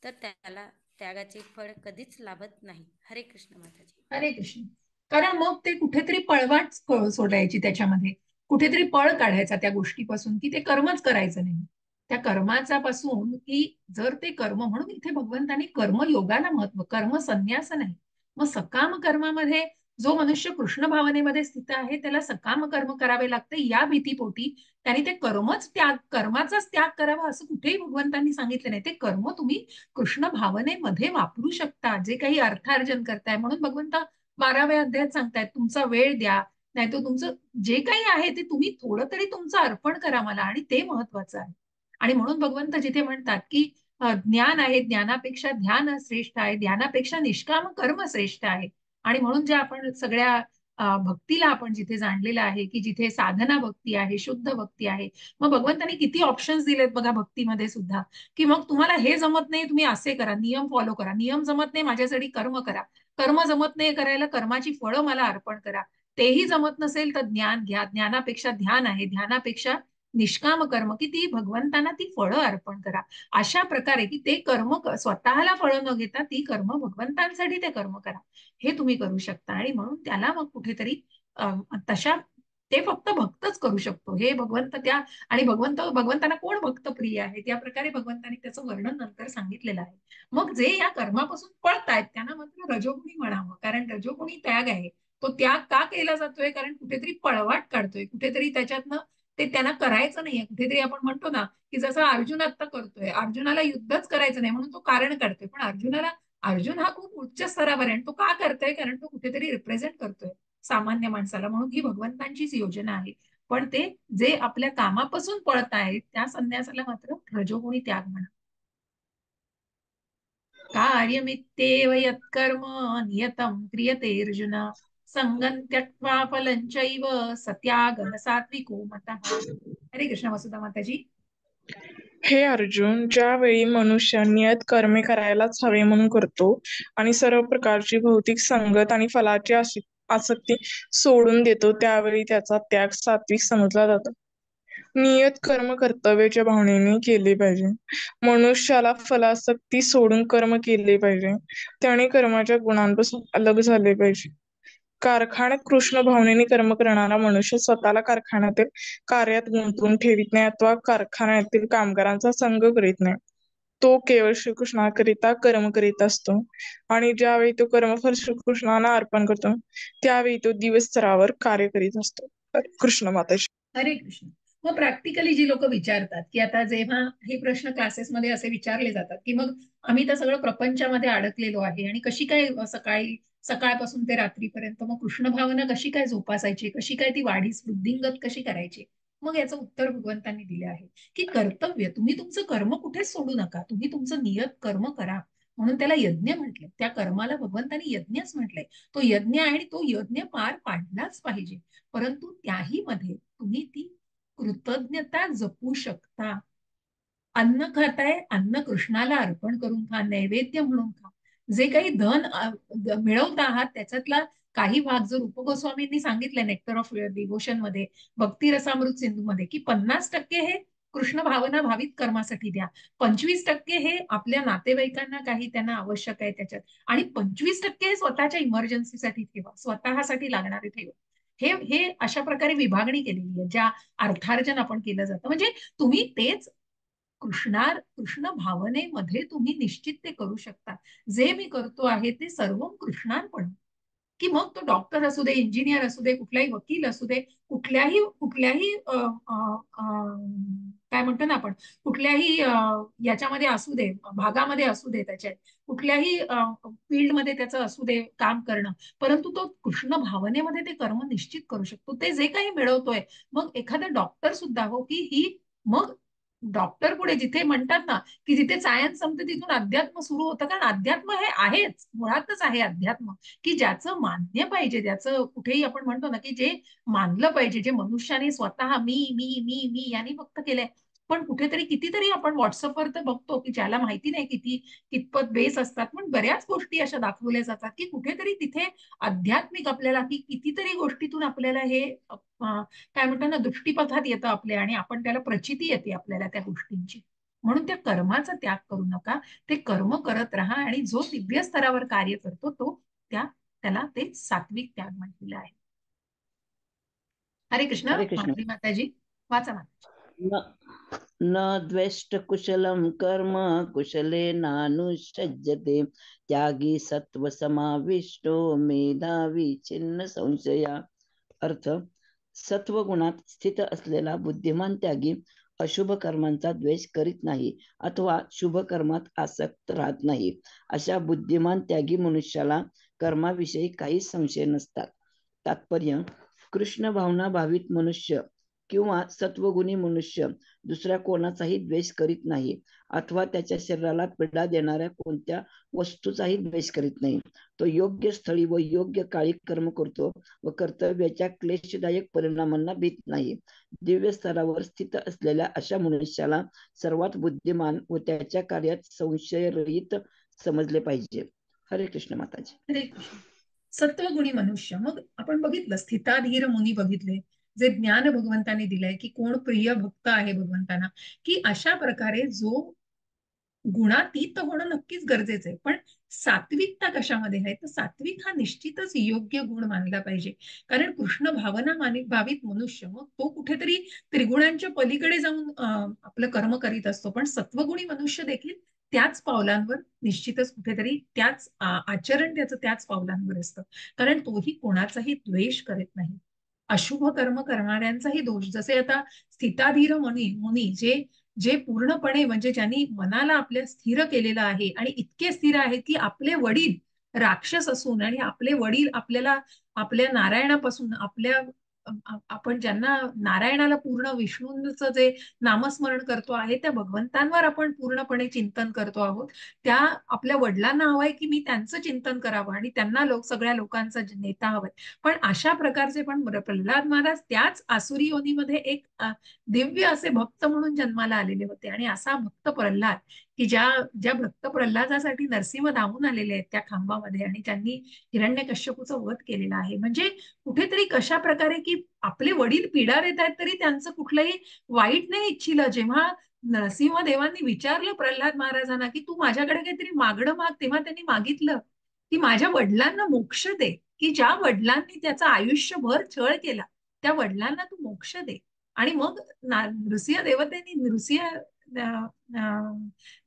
तर त्याला त्यागाचे फळ कधीच लाभत नाही. हरे कृष्ण माताजी. हरे कृष्ण. कारण मग ते कुठेतरी पळवाट सोडायची, त्याच्यामध्ये कुठेतरी पळ काढायचा त्या गोष्टीपासून, की ते कर्मच करायचं नाही. त्या कर्माचा पासून की जर ते कर्म, म्हणून इथे भगवंतांनी कर्मयोगाला महत्व, कर्म संन्यास नाही. मग सकाम कर्मामध्ये जो मनुष्य कृष्ण भावनेमध्ये स्थित आहे त्याला सकाम कर्म करावे लागते. या भीतीपोटी त्यांनी ते कर्माचाच त्याग करावा असं कुठेही भगवंतांनी सांगितलं नाही. ते कर्म तुम्ही कृष्ण भावनेमध्ये वापरू शकता, जे काही अर्थार्जन करताय. म्हणून भगवंत 12व्या अध्यायात सांगतायत तुमचा वेळ द्या, नाही तर तुमचं जे काही आहे ते तुम्ही थोडं तरी तुमचं अर्पण करा मला, आणि ते महत्वाचं आहे. आणि म्हणून भगवंत जिथे म्हणतात की ज्ञान आहे, ज्ञानापेक्षा ध्यान श्रेष्ठ आहे, ध्यानापेक्षा निष्काम कर्म श्रेष्ठ आहे. आणि म्हणून जे आपण सगळ्या भक्तीला आपण जिथे जाणलेलं आहे की जिथे साधना भक्ती आहे, शुद्ध भक्ती आहे, मग भगवंतांनी किती ऑप्शन्स दिलेत बघा भक्तीमध्ये सुद्धा, की मग तुम्हाला हे जमत नाही तुम्ही असे करा, नियम फॉलो करा, नियम जमत नाही माझ्यासाठी कर्म करा, कर्म जमत नाही करायला कर्माची फळं मला अर्पण करा, तेही जमत नसेल तर ज्ञान घ्या, ज्ञानापेक्षा ध्यान आहे, ध्यानापेक्षा निष्काम कर्म की ती भगवंतांना ती फळं अर्पण करा. अशा प्रकारे की ते कर्म स्वतःला फळं न घेता ती कर्म भगवंतांसाठी ते कर्म करा, हे तुम्ही करू शकता. आणि म्हणून त्याला मग कुठेतरी तशा ते फक्त भक्तच करू शकतो हे भगवंत त्या. आणि भगवंतांना कोण भक्त प्रिय आहे, त्या प्रकारे भगवंतांनी त्याचं वर्णन नंतर सांगितलेलं आहे. मग जे या कर्मापासून पळतायत त्यांना मात्र रजोगुणी म्हणावं, कारण रजोगुणी त्याग आहे. तो त्याग का केला जातोय, कारण कुठेतरी पळवाट काढतोय, कुठेतरी त्याच्यातनं ते त्यांना करायचं नाहीये. कुठेतरी आपण म्हणतो ना की जसं अर्जुन आता करतोय, अर्जुनाला युद्धच करायचं नाही म्हणून तो कारण काढतोय, पण अर्जुन हा खूप उच्च स्तरावर आहे. आणि तो का करतोय, कारण तो कुठेतरी रिप्रेझेंट करतोय सामान्य माणसाला. म्हणून ही भगवंतांचीच योजना आहे. पण ते जे आपल्या कामापासून पळत आहेत त्या संन्यासाला मात्र रजोगुणी त्याग म्हणा. कार्यमित्येव यत्कर्म नियतं क्रियते अर्जुन संगं त्यक्त्वा फलं चैव सत्यागः सात्विको मतः. हरे कृष्ण. वसुधा माताजी. हे अर्जुन, ज्यावेळी मनुष्य नियत कर्मे करायलाच हवे म्हणून करतो आणि सर्व प्रकारची भौतिक संगत आणि फलाची आसक्ती सोडून देतो त्यावेळी त्याचा त्याग सात्विक समजला जातो. नियत कर्म कर्तव्याच्या भावनेने केले पाहिजे. मनुष्याला फलासक्ती सोडून कर्म केले पाहिजे. त्याने कर्माच्या गुणांपासून अलग झाले पाहिजे. कारखान्यात कृष्ण भावनेने कर्म करणारा मनुष्य स्वतःला कारखान्यातील कार्यात गुंतवून ठेवीत नाही अथवा कारखान्यातील कामगारांचा संग करीत नाही. तो केवळ श्रीकृष्णाकरिता कर्म करीत असतो आणि ज्यावेळी तो कर्मफल श्रीकृष्णांना अर्पण करतो त्यावेळी तो दिवसभरावर कार्य करीत असतो. कृष्ण माताजी. हरे कृष्ण. मग प्रॅक्टिकली जी लोक विचारतात की आता जेव्हा हे प्रश्न क्लासेसमध्ये असे विचारले जातात की मग आम्ही तर सगळं प्रपंचामध्ये अडकलेलो आहे आणि कशी काय सकाळपासून ते रात्रीपर्यंत मग कृष्ण भावना कशी काय जोपासायची, कशी काय ती वाढीस वृद्धिंगत कशी करायची. मग याचं उत्तर भगवंतांनी दिले आहे की कर्तव्य, तुम्ही तुमचं कर्म कुठेच सोडू नका, तुम्ही तुमचं नियत कर्म करा. म्हणून त्याला यज्ञ म्हटलंय, त्या कर्माला भगवंतांनी यज्ञच म्हटलंय. तो यज्ञ आणि तो यज्ञ पार पाडलाच पाहिजे. परंतु त्याही मध्ये तुम्ही ती कृतज्ञता जपू शकता. अन्न खाताय, अन्न कृष्णाला अर्पण करून खा, नैवेद्य म्हणून खा. जे काही धन मिळवत आहात त्याच्यातला काही भाग जो रूप गोस्वामींनी सांगितलं नेक्टर ऑफ डिव्होशन मध्ये, भक्ती रसामृत सिंधू मध्ये, की 50% हे कृष्ण भावना भावित कर्मासाठी द्या, 25% हे आपल्या नातेवाईकांना काही त्यांना आवश्यक आहे त्याच्यात, आणि 25% हे स्वतःच्या इमर्जन्सीसाठी ठेवा, स्वतःसाठी लागणारे ठेवा. हे अशा प्रकारे विभागणी केलेली आहे ज्या अर्थार्जन आपण केलं जातं. म्हणजे तुम्ही तेच कृष्ण भावनेमध्ये तुम्ही निश्चित ते करू शकता. जे मी करतो आहे ते सर्व कृष्णार्पण, की मग तो डॉक्टर असू दे, इंजिनियर असू दे, कुठलाही वकील असू दे, कुठल्याही कुठल्याही काय म्हणतो ना आपण, कुठल्याही याच्यामध्ये असू दे, भागामध्ये असू दे, त्याच्या कुठल्याही फील्डमध्ये त्याचं असू दे काम करणं, परंतु तो कृष्ण भावनेमध्ये ते कर्म निश्चित करू शकतो. ते जे काही मिळवतोय, मग एखादा डॉक्टर सुद्धा हो की ही, मग डॉक्टर पुढे जिथे म्हणतात ना की जिथे सायन्स संपते तिथून अध्यात्म सुरू होतं, कारण अध्यात्म हे आहेच, मुळातच आहे अध्यात्म, की ज्याचं मान्य पाहिजे, ज्याचं कुठेही आपण म्हणतो ना की जे मानलं पाहिजे, जे मनुष्याने स्वतः मी मी मी मी यांनी फक्त केलंय. पण कुठेतरी कितीतरी आपण व्हॉट्सअपवर तर बघतो की ज्याला माहिती नाही किती कितपत बेस असतात, पण बऱ्याच गोष्टी अशा दाखवल्या जातात की कुठेतरी तिथे आध्यात्मिक आपल्याला की कितीतरी गोष्टीतून आपल्याला हे काय म्हणतात ना दृष्टीपथात येतं आपल्या, आणि आपण त्याला प्रचिती येते आपल्याला त्या गोष्टींची. म्हणून त्या कर्माचा त्याग करू नका, ते कर्म करत राहा, आणि जो दिव्य स्तरावर कार्य करतो तो त्याला ते सात्विक त्याग म्हटलेलं आहे. हरे कृष्ण. हरे कृष्ण. माधवी माताजी वाचा. न द्वेष्ट कुशलम कर्म कुशले नानुसज्जते त्यागी सत्व समाविष्टो मेधावी छिन्न संशया. अर्थ, सत्व गुणात स्थित असलेला बुद्धिमान त्यागी अशुभ कर्मांचा द्वेष करीत नाही अथवा शुभ कर्मात आसक्त राहत नाही. अशा बुद्धिमान त्यागी मनुष्याला कर्माविषयी काही संशय नसतात. तात्पर्य, कृष्ण भावना भावित मनुष्य किंवा सत्वगुणी मनुष्य दुसऱ्या कोणाचाही द्वेष करीत नाही अथवा त्याच्या शरीराला पीडा देणाऱ्या कोणत्या वस्तूचाही द्वेष करीत नाही. तो योग्य स्थळी व योग्य काळी कर्म करतो व कर्तव्याच्या क्लेशदायक परिणामांना भीत नाही. दिव्य स्तरावर स्थित असलेल्या अशा मनुष्याला सर्वात बुद्धिमान व त्याच्या कार्यात संशयरहित समजले पाहिजे. हरे कृष्ण माताजी. हरे कृष्ण. सत्वगुणी मनुष्य, मग आपण बघितलं स्थिताधीर मुनी बघितले, जे ज्ञान भगवंताने दिलंय की कोण प्रिय भक्त आहे भगवंताना, की अशा प्रकारे जो गुणातीत होणं नक्कीच गरजेचं आहे. पण सात्विकता कशामध्ये आहे, तर सात्विक हा निश्चितच योग्य गुण मानला पाहिजे. कारण कृष्ण भावना भावित मनुष्य मग तो कुठेतरी त्रिगुणांच्या पलीकडे जाऊन आपलं कर्म करीत असतो, पण सत्वगुणी मनुष्य देखील त्याच पावलांवर निश्चितच कुठेतरी त्याच आचरण त्याचं त्याच पावलांवर असतं. कारण तोही कोणाचाही द्वेष करत नाही. अशुभ कर्म करणाऱ्यांचाही दोष, जसे आता स्थिताधीर मुनी जे पूर्णपणे म्हणजे ज्यांनी मनाला आपल्या स्थिर केलेलं आहे, आणि इतके स्थिर आहेत की आपले वडील राक्षस असून आणि आपले वडील आपल्याला आपल्या नारायणापासून आपण ज्यांना नारायणाला पूर्ण विष्णूंचं जे नामस्मरण करतो आहे त्या भगवंतांवर आपण पूर्णपणे चिंतन करतो आहोत, त्या आपल्या वडिलांना हवंय की मी त्यांचं चिंतन करावं आणि त्यांना सगळ्या लोकांचा नेता हवाय. पण अशा प्रकारचे पण प्रल्हाद महाराज त्याच आसुरी योनीमध्ये एक दिव्य असे भक्त म्हणून जन्माला आलेले होते, आणि असा भक्त प्रल्हाद की ज्या ज्या भक्त प्रल्हादासाठी नरसिंह धावून आलेले आहेत त्या खांबामध्ये आणि त्यांनी हिरण्यकश्यपूचा वध केलेला आहे. म्हणजे कुठेतरी कशा प्रकारे की आपले वडील पीडा देत आहेत तरी त्यांचं कुठलंही वाईट नाही इच्छिलं. जेव्हा नरसिंहदेवांनी विचारलं प्रल्हाद महाराजांना की तू माझ्याकडे काहीतरी मागणं माग, तेव्हा त्यांनी मागितलं की माझ्या वडिलांना मोक्ष दे, की ज्या वडिलांनी त्याचा आयुष्यभर छळ केला त्या वडिलांना तू मोक्ष दे. आणि मग नृसिंह देवतेने नृसिंह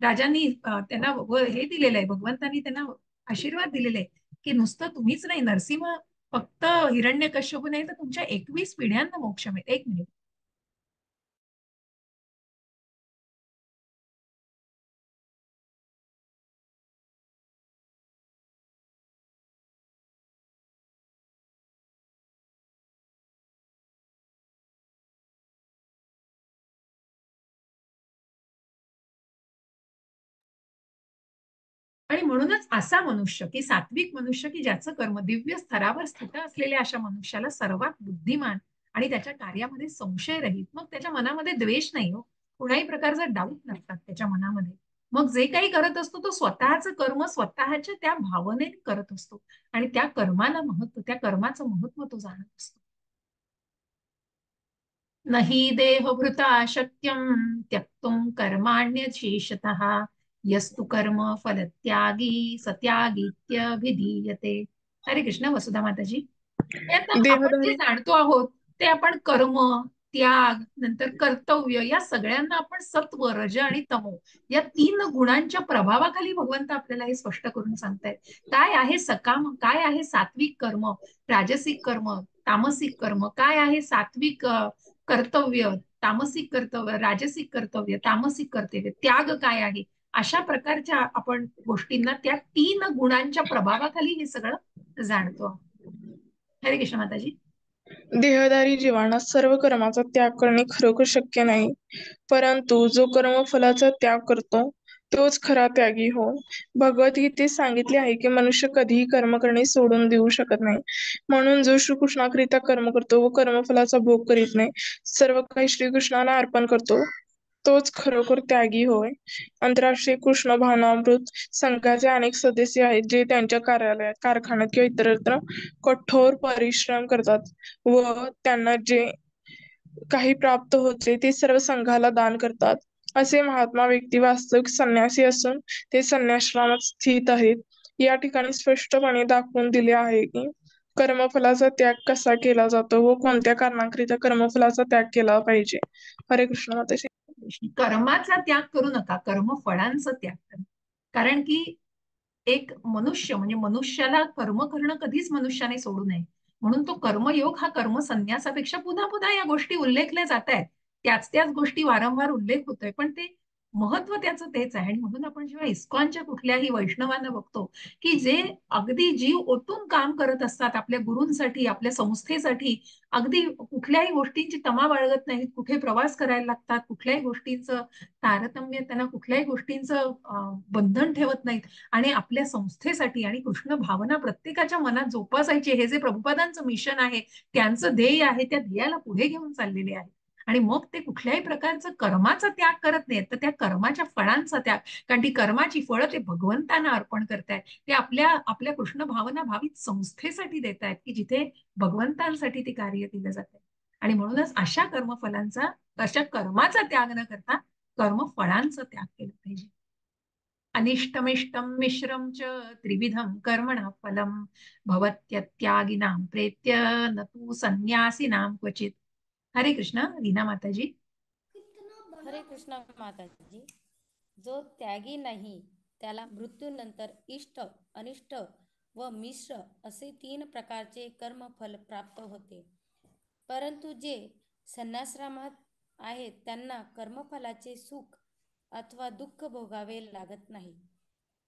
राजांनी त्यांना हे दिलेलं आहे, भगवंतांनी त्यांना आशीर्वाद दिलेले आहे की नुसतं तुम्हीच नाही, नरसिंह फक्त हिरण्यकश्यप नाही तर तुमच्या 21 पिढ्यांना मोक्ष मिळेल. एक मिनिट. आणि म्हणूनच असा मनुष्य की सात्विक मनुष्य की ज्याचं कर्म दिव्य स्तरावर स्थित असलेल्या अशा मनुष्याला सर्वात बुद्धिमान आणि त्याच्या कार्यामध्ये संशय रहित, मग त्याच्या मनामध्ये द्वेष नाही हो, कुणाही प्रकारचा डाऊट नसतात त्याच्या मनामध्ये. मग जे काही करत असतो तो स्वतःचं कर्म स्वतःच्या त्या भावनेने करत असतो आणि त्या कर्माला महत्व, त्या कर्माचं महत्व तो जाणत असतो. नहि देहभृता शक्यं त्यक्तुं कर्माण्यशेषतः यस्तु कर्म फलत्यागी सत्यागीत्यभिधीयते. हरे कृष्ण. वसुधा माताजी, हे आता आपण जे देहधारी जाणतो आहोत ते आपण कर्म, त्याग, नंतर कर्तव्य या सगळ्यांना आपण सत्व, रज आणि तमो या 3 गुणांच्या प्रभावाखाली भगवंत आपल्याला हे स्पष्ट करून सांगतायत. काय आहे सकाम, काय आहे सात्विक कर्म, राजसिक कर्म, तामसिक कर्म, काय आहे सात्विक कर्तव्य, तामसिक कर्तव्य, राजसिक कर्तव्य, तामसिक कर्तव्य, त्याग काय आहे, अशा प्रकारच्या आपण गोष्टींना त्या 3 गुणांच्या प्रभावाखाली हे सगळं जाणतो. हरे कृष्ण माताजी. देहधारी जीवांना सर्व कर्माचा त्याग करणे खरोखर शक्य नाही, परंतु जो कर्मफलाचा त्याग करतो तोच खरा त्यागी हो. भगवद्गीतेत सांगितले आहे की मनुष्य कधीही कर्म करणे सोडून देऊ शकत नाही. म्हणून जो श्रीकृष्णाकरिता कर्म करतो व कर्मफलाचा भोग करीत नाही, सर्व काही श्रीकृष्णाला अर्पण करतो, तोच खरोखर त्यागी होय. आंतरराष्ट्रीय कृष्ण भावनामृत संघाचे अनेक सदस्य आहेत जे त्यांच्या कार्यालयात, कारखान्यात किंवा इतरत्र कठोर परिश्रम करतात व त्यांना जे काही प्राप्त होते ते सर्व संघाला दान करतात. असे महात्मा व्यक्ती वास्तविक संन्यासी असून ते संन्यासाश्रमात स्थित आहेत. या ठिकाणी स्पष्टपणे दाखवून दिले आहे की कर्मफलाचा त्याग कसा केला जातो व कोणत्या कारणाकरिता कर्मफलाचा त्याग केला पाहिजे. हरे कृष्ण माताजी. कर्माचा त्याग करू नका, कर्मफळांचा त्याग करा. कारण की एक मनुष्य म्हणजे मनुष्याला कर्म करणं कधीच मनुष्याने सोडू नये. म्हणून तो कर्मयोग हा कर्म संन्यासापेक्षा पुन्हा पुन्हा या गोष्टी उल्लेखल्या जात आहेत, त्याच गोष्टी वारंवार उल्लेख होतोय, पण ते महत्व त्याचं तेच आहे. आणि म्हणून आपण जेव्हा इस्कॉनच्या कुठल्याही वैष्णवांना बघतो की जे अगदी जीव ओतून काम करत असतात आपल्या गुरूंसाठी, आपल्या संस्थेसाठी, अगदी कुठल्याही गोष्टींची तमा बाळगत नाहीत, कुठे प्रवास करायला लागतात, कुठल्याही गोष्टींचं तारतम्य, त्यांना कुठल्याही गोष्टींचं बंधन ठेवत नाहीत आणि आपल्या संस्थेसाठी आणि कृष्ण भावना प्रत्येकाच्या मनात जोपासायची, हे जे प्रभुपादांचं मिशन आहे, त्यांचं ध्येय आहे, त्या ध्येयाला पुढे घेऊन चाललेले आहे. आणि मग ते कुठल्याही प्रकारचं कर्माचा त्याग करत नाहीत, तर त्या कर्माच्या फळांचा त्याग, कारण ती कर्माची फळं ते भगवंतांना अर्पण करतायत, ते आपल्या आपल्या कृष्ण भावना भावित संस्थेसाठी देत आहेत की जिथे भगवंतांसाठी ते कार्य केलं जात. आणि म्हणूनच अशा कर्मफलांचा, अशा कर्माचा त्याग न करता कर्मफळांचा त्याग केला पाहिजे. अनिष्टमिष्टम मिश्रम च त्रिविधम कर्मणा फलम भवत्यत्यागिनां प्रेत्य न तू संन्यासिनां क्वचित. हरे कृष्ण. रीना माताजी. हरे कृष्ण माताजी. जो त्यागी नाही त्याला मृत्यूनंतर इष्ट, अनिष्ट व मिश्र असे 3 प्रकारचे कर्मफल प्राप्त होते. परंतु जे संन्यासाश्रमात आहेत त्यांना कर्मफलाचे सुख अथवा दुःख भोगावे लागत नाही.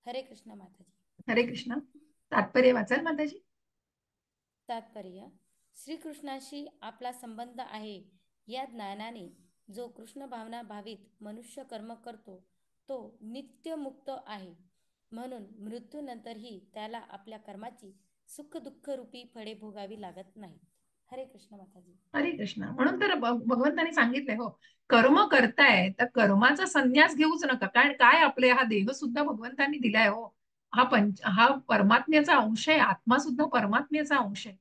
हरे कृष्ण माताजी. हरे कृष्ण. तात्पर्य वाचाल माताजी. तात्पर्य: श्रीकृष्णाशी आपला संबंध आहे या ज्ञानाने जो कृष्ण भावना भावित मनुष्य कर्म करतो तो नित्य मुक्त आहे. म्हणून मृत्यूनंतरही त्याला आपल्या कर्माची सुख दुःख रूपी फळे भोगावी लागत नाहीत. हरे कृष्ण माताजी. हरे कृष्ण. म्हणून तर भगवंताने सांगितलंय हो, कर्म करताय तर कर्माचा संन्यास घेऊच नका. कारण काय आपले हा देह सुद्धा भगवंतांनी दिलाय हो. हा परमात्म्याचा अंश आहे. आत्मा सुद्धा परमात्म्याचा अंश आहे.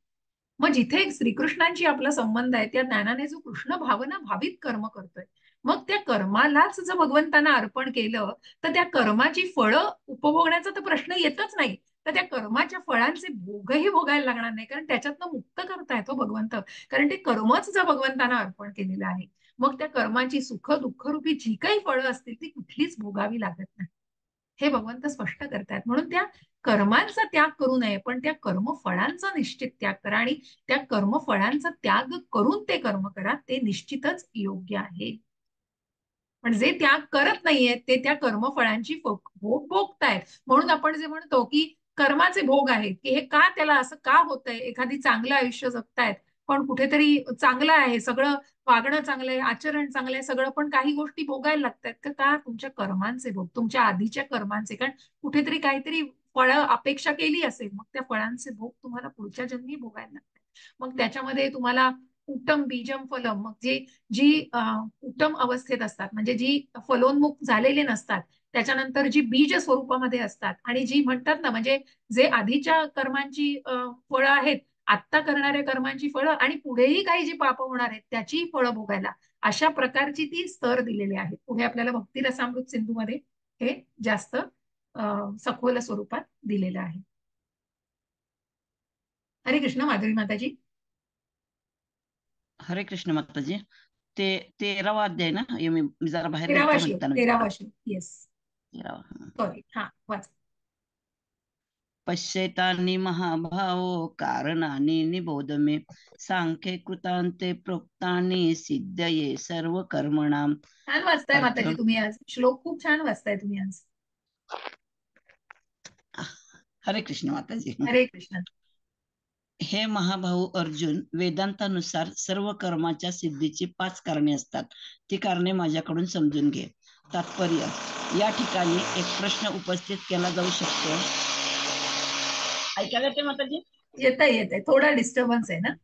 मग जिथे श्रीकृष्णांची आपला संबंध आहे त्या ज्ञानाने जो कृष्ण भावना भावित कर्म करतोय, मग त्या कर्मालाच जर भगवंतांना अर्पण केलं तर त्या कर्माची फळं उपभोगण्याचा तर प्रश्न येतच नाही. तर त्या कर्माच्या फळांचे भोगही भोगायला लागणार नाही, कारण त्याच्यातनं मुक्त करतायत हो भगवंत. कारण ते कर्मच जर भगवंतांना अर्पण केलेलं आहे, मग त्या कर्माची सुख दुःख रूपी जी काही फळं असतील ती कुठलीच भोगावी लागत नाही, हे भगवंत स्पष्ट करतात. म्हणून त्या कर्मांचा त्याग करू नये, पण त्या कर्मफळांचा निश्चित त्याग करा. आणि त्या कर्मफळांचा त्याग करून ते कर्म करा, ते निश्चितच योग्य आहे. पण जे त्याग करत नाहीयेत ते त्या कर्मफळांची भोग भोगतायत. म्हणून आपण जे म्हणतो की कर्माचे भोग आहेत, की हे का त्याला असं का होतंय. एखादी चांगलं आयुष्य जगतायत, पण कुठेतरी चांगलं आहे सगळं, वागणं चांगलं आहे, आचरण चांगलं आहे सगळं, पण काही गोष्टी भोगायला लागतात का? तुमच्या कर्मांचे भोग, तुमच्या आधीच्या कर्मांचे. कारण कुठेतरी काहीतरी फळं अपेक्षा केली असेल, मग त्या फळांचे भोग तुम्हाला पुढच्या जन्मी भोगायला लागतात. मग त्याच्यामध्ये तुम्हाला उत्तम बीजम फलम, मग जी उत्तम अवस्थेत असतात, म्हणजे जी फलोन्मुख झालेले नसतात, त्याच्यानंतर जी बीज स्वरूपामध्ये असतात, आणि जी म्हणतात ना, म्हणजे जे आधीच्या कर्मांची फळं आहेत, आत्ता करणाऱ्या कर्मांची फळं, आणि पुढेही काही जी पाप होणार आहेत त्याची फळं भोगायला, अशा प्रकारची ती स्तर दिलेली आहेत. पुढे आपल्याला भक्ती रसामृत सिंधूमध्ये हे जास्त सखोल स्वरूपात दिलेलं आहे. हरे कृष्ण. माधुरी माताजी. हरे कृष्ण माताजी. ते 13वा अध्याय ना, मी जरा बाहेर तेरावा गेलते श्लोक, म्हणताना. 13वा श्लोक. येस, 13वा. सॉरी. हा, वाच. पश्येतानि महाभावो कारणानि निबोध मे सांख्ये कृतान्ते प्रोक्तानि सिद्धये सर्व कर्मणाम. छान वाचताय अर्थ. माताजी तुम्ही आज. श्लोक खूप छान वाचताय तुम्ही आज. हरे कृष्ण माताजी. हरे कृष्ण. हे महाभाऊ अर्जुन, वेदांतानुसार सर्व कर्माच्या सिद्धीची 5 कारणे असतात. ती कारणे माझ्याकडून समजून घे. तात्पर्य. या ठिकाणी एक प्रश्न उपस्थित केला जाऊ शकतो. ऐकायला येते माताजी? येत आहे. थोडा डिस्टर्बन्स आहे ना.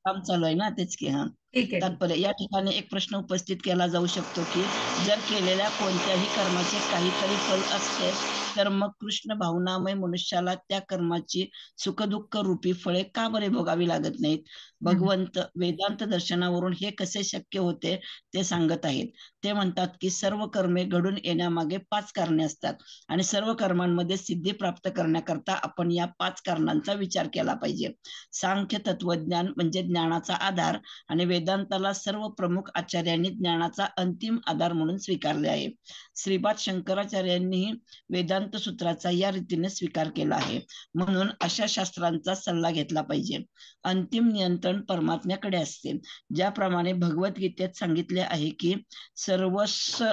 काम चालू आहे ना, तेच की. हा, ठीक आहे. तात्पर्य. या ठिकाणी एक प्रश्न उपस्थित केला जाऊ शकतो की जर केलेल्या कोणत्याही कर्माचे काहीतरी फल असते तर मग कृष्ण भावनामय मनुष्याला त्या कर्माची सुखदुःख रूपी फळे का बरे भोगावी लागत नाहीत? भगवंत वेदांत दर्शनावरून हे कसे शक्य होते ते सांगत आहेत. ते म्हणतात की सर्व कर्मे घडून येण्यामागे 5 कारणे असतात आणि सर्व कर्मांमध्ये सिद्धी प्राप्त करण्याकरता आपण या 5 कारणांचा विचार केला पाहिजे. सांख्य तत्वज्ञान म्हणजे ज्ञानाचा आधार, आणि वेदांताला सर्व प्रमुख आचार्यांनी ज्ञानाचा अंतिम आधार म्हणून स्वीकारले आहे. श्रीपाद शंकराचार्यांनीही वेदांत सूत्राचा या रीतीने स्वीकार केला आहे. म्हणून अशा शास्त्रांचा सल्ला घेतला पाहिजे. अंतिम नियंत्रण परमात्म्याकडे असते. ज्याप्रमाणे भगवद्गीतेत सांगितले आहे की सर्वस्व.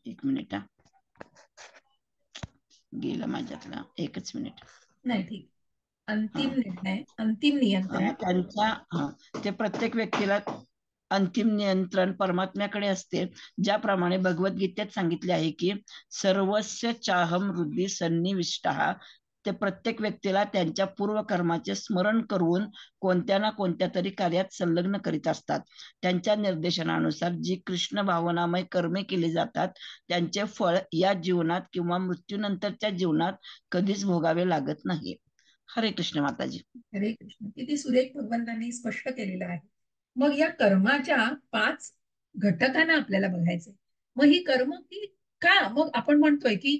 एक मिनिट, गेलं माझ्यातला, एकच मिनिट. नाही, ठीक. अंतिम निर्णय, अंतिम नियंत्रण त्यांच्या ते प्रत्येक व्यक्तीला अंतिम नियंत्रण परमात्म्याकडे असते. ज्याप्रमाणे भगवद्गीतेत सांगितले आहे की सर्वस्य चाहम हृदि सन्निविष्टः. ते प्रत्येक व्यक्तीला त्यांच्या पूर्व कर्माचे स्मरण करून कोणत्या ना कोणत्या तरी कार्यात संलग्न करीत असतात. त्यांच्या निर्देशनानुसार जी कृष्ण भावनामय कर्मे केली जातात त्यांचे फळ या जीवनात किंवा मृत्यूनंतरच्या जीवनात कधीच भोगावे लागत नाही. हरे कृष्ण माताजी. हरे कृष्ण. किती सुरेख भगवंतांनी स्पष्ट केलेलं आहे. मग या कर्माच्या 5 घटकांना आपल्याला बघायचंय. मग ही कर्म की का, मग आपण म्हणतोय की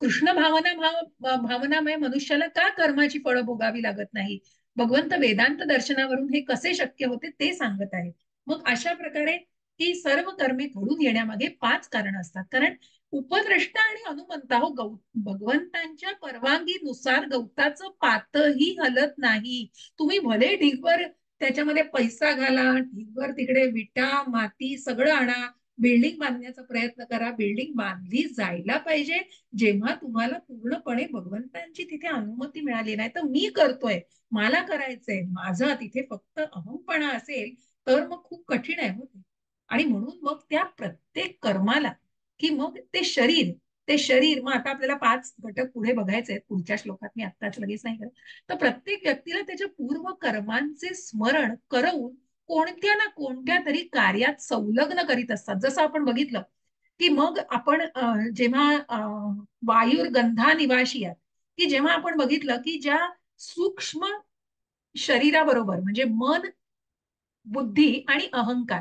कृष्ण भावनामय मनुष्याला का कर्माची फळं भोगावी लागत नाही. भगवंत वेदांत दर्शनावरून हे कसे शक्य होते ते सांगत आहे. मग अशा प्रकारे ही सर्व कर्मे घडून येण्यामागे 5 कारण असतात. कारण उपद्रष्टा आणि हनुमंता हो, भगवंतांच्या परवानगीनुसार गवताचं पातही हलत नाही. तुम्ही भले ढिगभर त्याच्यामध्ये पैसा घाला, ढिगभर तिकडे विटा माती सगळं आणा, बिल्डिंग बांधण्याचा प्रयत्न करा, बिल्डिंग बांधली जायला पाहिजे जेव्हा तुम्हाला पूर्णपणे भगवंतांची तिथे अनुमती मिळाली नाही. तर मी करतोय, मला करायचंय, माझा तिथे फक्त अहंपणा असेल तर मग खूप कठीण आहे होते. आणि म्हणून मग त्या प्रत्येक कर्माला, की मग ते शरीर ते शरीर. मग आता आपल्याला 5 घटक पुढे बघायचे आहेत पुढच्या श्लोकात, मी आत्ताच लगेच नाही करत. तर प्रत्येक व्यक्तीला त्याच्या पूर्व कर्मांचे स्मरण करवून कोणत्या ना कोणत्या तरी कार्यात संलग्न करीत असतात. जसं आपण बघितलं की मग आपण जेव्हा वायुर्गंधा निवासी आहेत, की जेव्हा आपण बघितलं की ज्या सूक्ष्म शरीराबरोबर म्हणजे मन, बुद्धी आणि अहंकार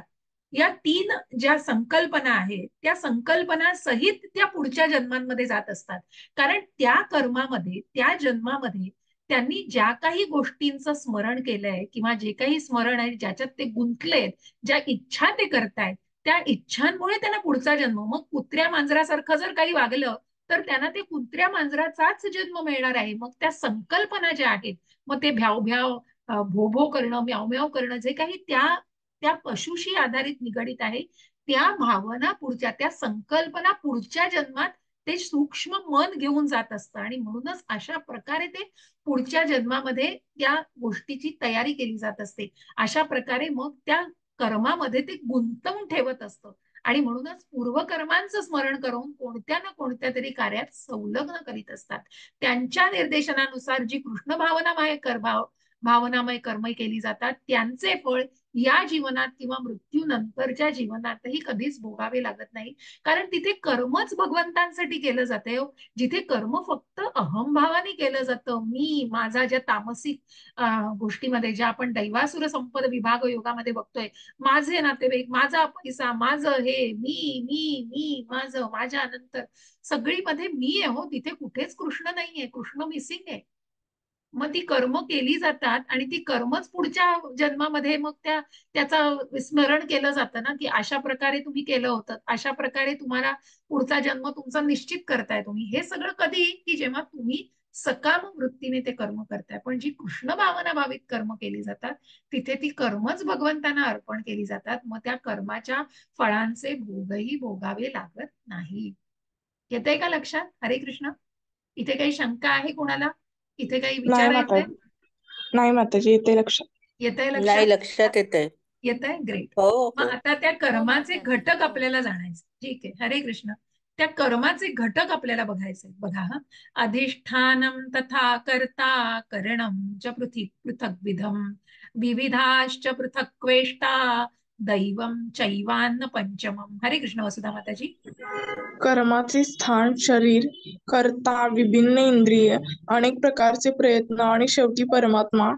या 3 ज्या संकल्पना आहेत त्या संकल्पना सहित त्या पुढच्या जन्मांमध्ये जात असतात. कारण त्या कर्मामध्ये, त्या जन्मामध्ये त्यांनी ज्या काही गोष्टींचं स्मरण केलंय किंवा जे काही स्मरण आहे ज्याच्यात ते गुंतलेत, ज्या इच्छा ते करतायत, त्या इच्छांमुळे त्यांना पुढचा जन्म. मग कुत्र्या मांजरासारखं जर काही वागलं तर त्यांना ते कुत्र्या मांजराचाच जन्म मिळणार आहे. मग त्या संकल्पना ज्या आहेत, मग ते भ्याव भ्याव, भो भो करणं, म्याव म्याव करणं, जे काही त्या त्या पशुशी आधारित निगडित आहे, त्या भावना पुढच्या, त्या संकल्पना पुढच्या जन्मात ते सूक्ष्म मन घेऊन जात असतं. आणि म्हणूनच अशा प्रकारे ते पुढच्या जन्मामध्ये त्या गोष्टीची तयारी केली जात असते. अशा प्रकारे मग त्या कर्मामध्ये ते गुंतवून ठेवत असतं. आणि म्हणूनच पूर्वकर्मांचं स्मरण करून कोणत्या ना कोणत्या तरी कार्यात संलग्न करीत असतात. त्यांच्या निर्देशनानुसार जी कृष्ण भावनामय कर्म केली जातात त्यांचे फळ या जीवनात किंवा मृत्यूनंतरच्या जीवनातही कधीच भोगावे लागत नाही. कारण तिथे कर्मच भगवंतांसाठी केलं जाते. जिथे कर्म फक्त अहंभावाने केलं जातं, मी माझा, ज्या तामसिक गोष्टीमध्ये ज्या आपण दैवासुर संपद विभाग योगामध्ये बघतोय, माझे नातेवाईक, माझा पैसा, माझं हे, मी माझं, माझ्या नंतर सगळी मध्ये मी आहे. हो, तिथे कुठेच कृष्ण नाहीये, कृष्ण मिसिंग आहे. मग ती कर्म केली जातात आणि ती कर्मच पुढच्या जन्मामध्ये मग त्याचं स्मरण केलं जातं ना, की अशा प्रकारे तुम्ही केलं होतं, अशा प्रकारे तुम्हाला पुढचा जन्म तुमचा निश्चित करताय तुम्ही. हे सगळं कधी, की जेव्हा तुम्ही सकाम वृत्तीने ते कर्म करताय. पण जी कृष्ण भावना भावित कर्म केली जातात तिथे ती कर्मच भगवंतांना अर्पण केली जातात. मग त्या कर्माच्या फळांचे भोगही भोगावे लागत नाही. येतंय का लक्षात? हरे कृष्ण. इथे काही शंका आहे कोणाला? इथे काही नाही विचारायचंय? माताजी, नाही माताजी, येते लक्षात. येतंय लक्षात? नाही, लक्षात येतंय. येतंय, ग्रेट. हो मग हो. आता त्या कर्माचे माताजी, घटक हो. आपल्याला जाणायचे. ठीक आहे, हरे कृष्ण. त्या कर्माचे घटक आपल्याला बघायचे. बघा हा, अधिष्ठानम तथा कर्ता करणम च पृथक विधम विविधाश्च पृथक क्वेष्टा दैवम चैवान्न पंचमम. हरे कृष्ण वसुधा माताजी. कर्माचे स्थान, शरीर, कर्ता, विभिन्न इंद्रिय, अनेक प्रकारचे प्रयत्न आणि शेवटी परमात्मा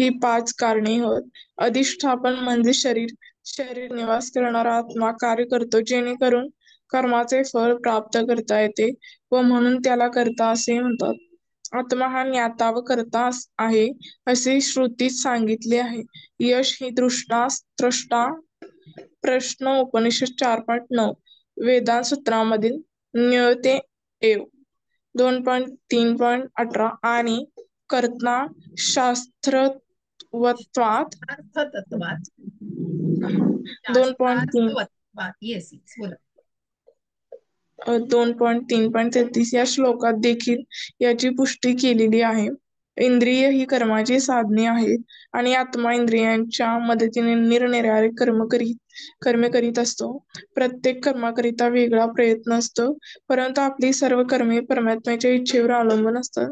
ही 5 कारणे होत. अधिष्ठापन म्हणजे शरीर. शरीर निवास करणारा आत्मा कार्य करतो जेणेकरून कर्माचे फळ प्राप्त करता येते व म्हणून त्याला कर्ता असे म्हणतात. आत्मा हा ज्ञाता व कर्ता आहे असे श्रुतीत सांगितले आहे. यश ही दृष्टा प्रश्न उपनिषद 4.9 वेदांत सूत्रामधील न्यते एव 2.3.18 आणि कर्ता शास्त्रवत्वात अर्थतत्वात, 2.3 शास्त्रार्थवत्वात. येस येस, बोला. 2.3.33 या श्लोकात देखील याची पुष्टी केलेली आहे. इंद्रिय ही कर्माची साधने आहेत आणि आत्मा इंद्रियांच्या मदतीने निरनिराळे कर्मे करीत असतो. प्रत्येक कर्माकरिता वेगळा प्रयत्न असतो, परंतु आपली सर्व कर्मे परमात्म्याच्या इच्छेवर अवलंबून असतात.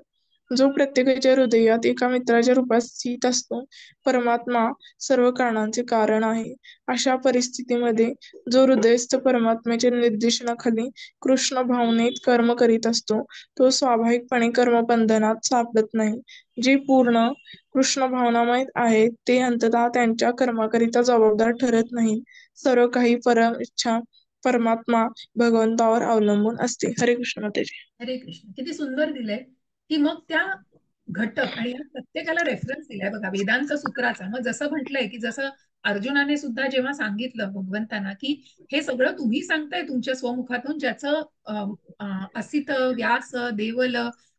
जो प्रत्येकाच्या हृदयात एका मित्राच्या रूपात स्थित असतो, परमात्मा सर्व कारणांचे कारण आहे. अशा परिस्थितीमध्ये जो हृदयस्थ परमात्म्याच्या निर्देशनाखाली कृष्ण भावनेत कर्म करीत असतो, तो स्वाभाविकपणे कर्मबंधनात सापडत नाही. जे पूर्ण कृष्ण भावनामय आहेत ते अंततः त्यांच्या कर्माकरिता जबाबदार ठरत नाहीत. सर्व काही परम इच्छा परमात्मा भगवंतावर अवलंबून असते. हरे कृष्ण माताजी. हरे कृष्ण. किती सुंदर दिलंय की मग त्या घटक, आणि या प्रत्येकाला रेफरन्स दिलाय बघा वेदांत सूत्राचा. मग जसं म्हटलंय की जसं अर्जुनाने सुद्धा जेव्हा सांगितलं भगवंतांना की हे सगळं तुम्ही सांगताय तुमच्या स्वमुखातून, ज्याचं असित, व्यास, देवल,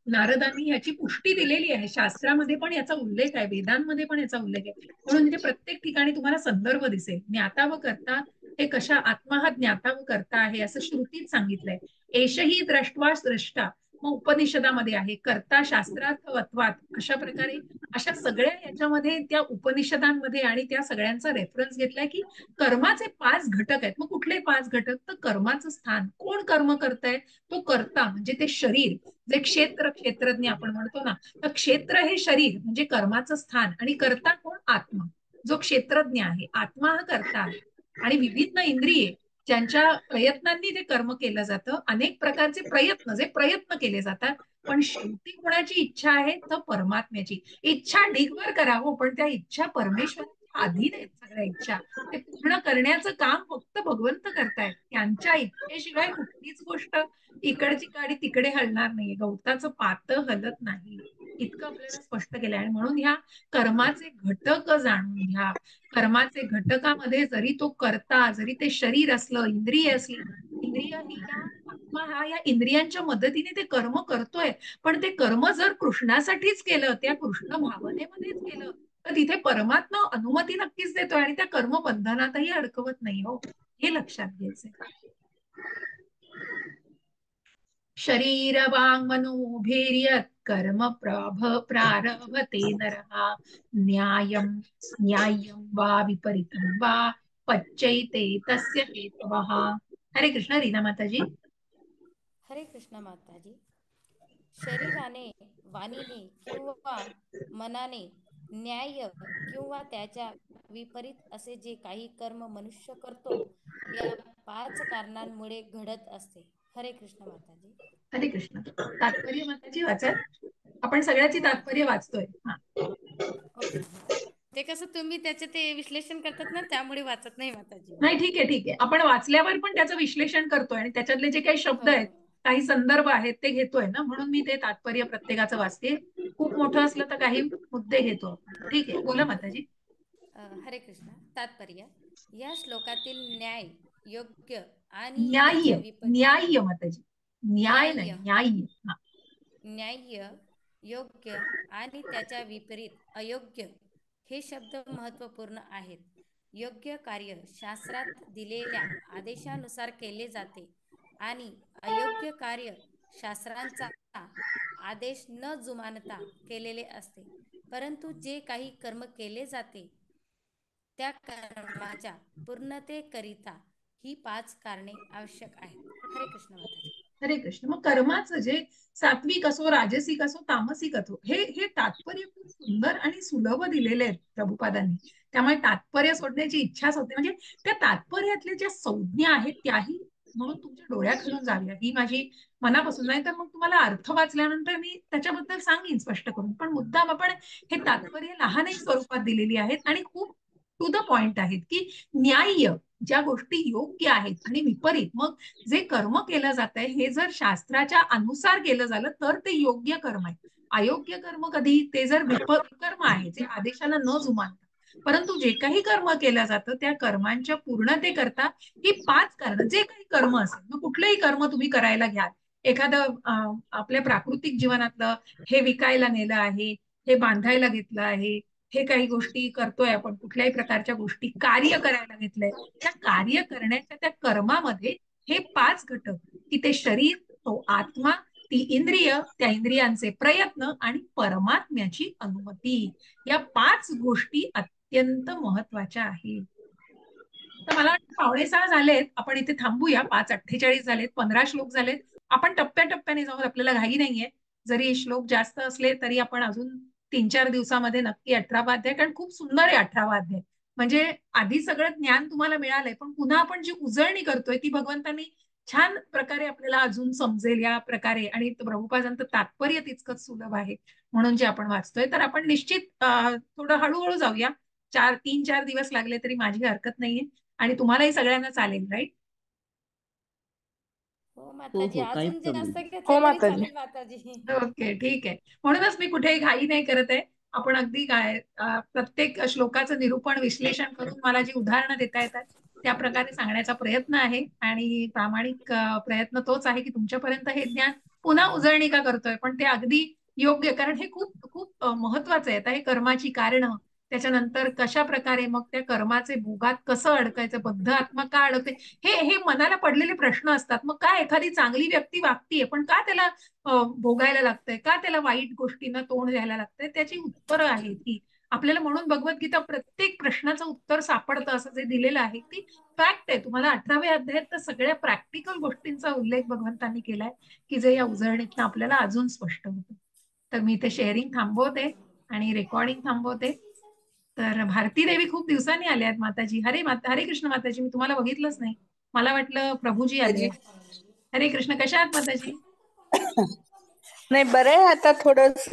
नारदांनी याची पुष्टी दिलेली आहे. शास्त्रामध्ये पण याचा उल्लेख आहे, वेदांमध्ये पण याचा उल्लेख आहे. म्हणून इथे प्रत्येक ठिकाणी तुम्हाला संदर्भ दिसेल. ज्ञाता व कर्ता हे कशा, आत्मा हा ज्ञाता व कर्ता आहे असं श्रुतीत सांगितलंय. एषही द्रष्ट्वा स्रष्टा मग उपनिषदामध्ये आहे, कर्ता शास्त्रार्थवत्वात, अशा प्रकारे अशा सगळ्या याच्यामध्ये त्या उपनिषदांमध्ये आणि त्या सगळ्यांचा रेफरन्स घेतलाय की कर्माचे 5 घटक आहेत. मग कुठले 5 घटक? तर कर्माचं स्थान, कोण कर्म करताय? तो कर्ता म्हणजे ते शरीर, जे क्षेत्रज्ञ आपण म्हणतो ना, तर क्षेत्र हे शरीर म्हणजे कर्माचं स्थान, आणि कर्ता कोण? आत्मा, जो क्षेत्रज्ञ आहे. आत्मा हा कर्ता आहे. आणि विभिन्न इंद्रिये ज्यांच्या प्रयत्नांनी ते कर्म केलं जातं, अनेक प्रकारचे प्रयत्न, जे प्रयत्न केले जातात, पण शेवटी कोणाची इच्छा आहे? तर परमात्म्याची. इच्छा ढीगभर करावं, पण त्या इच्छा परमेश्वराच्या अधीन आहेत. सगळ्या इच्छा ते पूर्ण करण्याचं काम फक्त भगवंत करतायत. त्यांच्या इच्छेशिवाय कुठलीच गोष्ट इकडची काडी तिकडे हलणार नाही, गवताचं पात हलत नाही, इतकं आपल्याला स्पष्ट केलंय. आणि म्हणून ह्या कर्माचे घटक जाणून घ्या. कर्माचे घटकामध्ये जरी तो कर्ता, जरी ते शरीर असलं, इंद्रिय असली, इंद्रिय ही आत्मा हा या इंद्रियांच्या मदतीने ते कर्म करतोय, पण ते कर्म जर कृष्णासाठीच केलं, त्या कृष्ण भावनेमध्येच केलं, तर तिथे परमात्मा अनुमती नक्कीच देतोय आणि त्या कर्म बंधनातही अडकवत नाही. हो, हे लक्षात घ्यायचंय. शरीर वाङ् मनोभिर्यत् कर्म प्रारभते नरः न्याय्यं वा विपरीतं वा पच्यैते तस्य हेतवः. हरे कृष्ण. रीना माताजी. हरे कृष्ण माताजी. शरीराने, वाणीने किंवा मनाने न्याय्य किंवा त्याच्या विपरीत असे जे काही कर्म मनुष्य करतो, या 5 कारणांमुळे घडत असते. हरे कृष्ण माताजी. हरे कृष्ण. तात्पर्य माताजी वाचा. आपण सगळ्याची हो तात्पर्य माताजी. वाचतोय. हा, ओके माताजी. ते कसं तुम्ही त्याचे ते विश्लेषण करतात ना, त्यामुळे वाचत नाही माताजी मी. नाही, ठीक आहे, ठीक आहे. आपण वाचल्यावर पण त्याचं विश्लेषण करतोय आणि त्याच्यातले जे काही शब्द हो आहेत, काही संदर्भ आहेत, ते घेतोय ना, म्हणून मी ते तात्पर्य प्रत्येकाचं वाचते. खूप मोठं असलं तर काही मुद्दे घेतो आपण. ठीक आहे, बोला माताजी. हरे कृष्ण. तात्पर्य: या श्लोकातील न्याय, योग्य आणि त्याच्या न्याय्य, विपरीत, न्याय्य माताजी, न्याय नाही, न्याय्य, न्याय्य. हा, न्याय्य, योग्य आणि त्याच्या विपरीत अयोग्य हे शब्द महत्त्वपूर्ण आहेत. योग्य कार्य शास्त्रात दिलेल्या आदेशानुसार केले जाते आणि अयोग्य कार्य शास्त्रांचा आदेश न जुमानता केलेले असते. परंतु जे काही कर्म केले जाते, त्या कर्माच्या पूर्णतेकरिता ही 5 कारणे आवश्यक आहेत. हरे कृष्ण माताजी. हरे कृष्ण. मग कर्माचं जे सात्विक असो, राजसिक असो, तामसिक असो, हे हे तात्पर्य खूप सुंदर आणि सुलभ दिलेले आहेत प्रभुपादांनी. त्यामुळे तात्पर्य सोडण्याची इच्छाच होते. म्हणजे त्या तात्पर्यातल्या ज्या संज्ञा आहेत त्याही म्हणून तुमच्या डोळ्याखालून जाव्या, ही माझी मनापासून. नाही तर मग तुम्हाला अर्थ वाचल्यानंतर मी त्याच्याबद्दल सांगेन स्पष्ट करून, पण मुद्दाम आपण हे तात्पर्य लहानही स्वरूपात दिलेली आहेत आणि खूप टू द पॉइंट आहेत की न्याय्य, ज्या गोष्टी योग्य आहेत, आणि विपरीत, मग जे कर्म केलं जात आहे हे जर शास्त्राच्या अनुसार केलं झालं तर ते योग्य कर्म आहे. अयोग्य कर्म कधी? ते जर विकर्म आहे, जे आदेशाला न जुमानता. परंतु जे काही कर्म केलं जातं त्या कर्मांच्या पूर्णतेकरता ही 5 कारण, जे काही कर्म असेल, मग कुठलंही कर्म तुम्ही करायला घ्याल, एखादं आपल्या प्राकृतिक जीवनातलं, हे विकायला नेलं आहे, हे बांधायला घेतलं आहे, हे काही गोष्टी करतोय आपण, कुठल्याही प्रकारच्या गोष्टी कार्य करायला घेतलंय, त्या कार्य करण्याच्या त्या कर्मामध्ये हे 5 घटक, की ते शरीर, तो आत्मा, ती इंद्रिय, त्या इंद्रियांचे प्रयत्न आणि परमात्म्याची अनुमती, या 5 गोष्टी अत्यंत महत्वाच्या आहेत. तर मला वाटतं 5:45 झालेत, आपण इथे थांबूया. 5:48 झालेत, 15 श्लोक झालेत. आपण टप्प्याटप्प्याने जाऊ, आपल्याला घाई नाहीये. जरी श्लोक जास्त असले तरी आपण अजून 3-4 दिवसामध्ये नक्की 18वा अध्याय, कारण खूप सुंदर आहे 18वा अध्याय. म्हणजे आधी सगळं ज्ञान तुम्हाला मिळालंय, पण पुन्हा आपण जी उजळणी करतोय ती भगवंतांनी छान प्रकारे आपल्याला अजून समजेल या प्रकारे, आणि प्रभुपादांचं तात्पर्य तितकंच सुलभ आहे म्हणून जे आपण वाचतोय. तर आपण निश्चित थोडं हळूहळू जाऊया. 3-4 दिवस लागले तरी माझी हरकत नाहीये, आणि तुम्हालाही सगळ्यांना चालेल, राईट? हो हो माताजी, हो, काहीच अजून प्रॉब्लेम जास्त नाही. घेतलं हो तरी माताजी. चालेल माताजी. ओके, ठीक आहे. म्हणूनच मी कुठेही घाई नाही करत आहे. आपण अगदी काय प्रत्येक श्लोकाचं निरूपण, विश्लेषण करून मला जी उदाहरणं देता येतात त्या प्रकारे सांगण्याचा प्रयत्न आहे, आणि प्रामाणिक प्रयत्न तोच आहे की तुमच्यापर्यंत हे ज्ञान पुन्हा उजळणी का करतोय, पण ते अगदी योग्य, कारण हे खूप खूप महत्वाचं आहे. आता हे कर्माची कारणं, त्याच्यानंतर कशा प्रकारे मग त्या कर्माचे भोगात कसं अडकायचं, बद्ध आत्मा का अडकते, हे मनाला पडलेले प्रश्न असतात. मग का एखादी चांगली व्यक्ती वागतीये पण का त्याला भोगायला लागतंय, का त्याला वाईट गोष्टींना तोंड द्यायला लागतंय, त्याची उत्तरं आहेत ती आपल्याला. म्हणून भगवद्गीता प्रत्येक प्रश्नाचं उत्तर सापडतं असं जे दिलेलं आहे ती फॅक्ट आहे. तुम्हाला 18व्या अध्यायात तर सगळ्या प्रॅक्टिकल गोष्टींचा उल्लेख भगवंतांनी केलाय की जे या उजळणीतनं आपल्याला अजून स्पष्ट होतं. तर मी ते शेअरिंग थांबवते आणि रेकॉर्डिंग थांबवते. तर भारती देवी खूप दिवसांनी आल्या आहेत माताजी. हरे कृष्ण माताजी, मी तुम्हाला बघितलंच नाही, मला वाटलं प्रभूजी आले. हरे कृष्ण, कशा आहात माताजी? नाही, बरं आहे आता थोडस,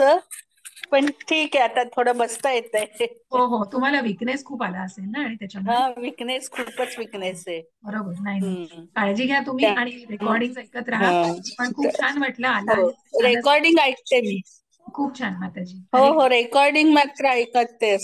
पण ठीक आहे, आता थोडं बसता येत आहे. हो हो, तुम्हाला विकनेस खूप आला असेल ना आणि त्याच्यामुळे. हा, विकनेस, खूपच विकनेस आहे. बरोबर, नाही काळजी घ्या तुम्ही आणि रेकॉर्डिंग ऐकत राहा. पण खूप छान वाटलं आला. रेकॉर्डिंग ऐकते मी. खूप छान माताजी. हो हो, रेकॉर्डिंग मात्र ऐकते.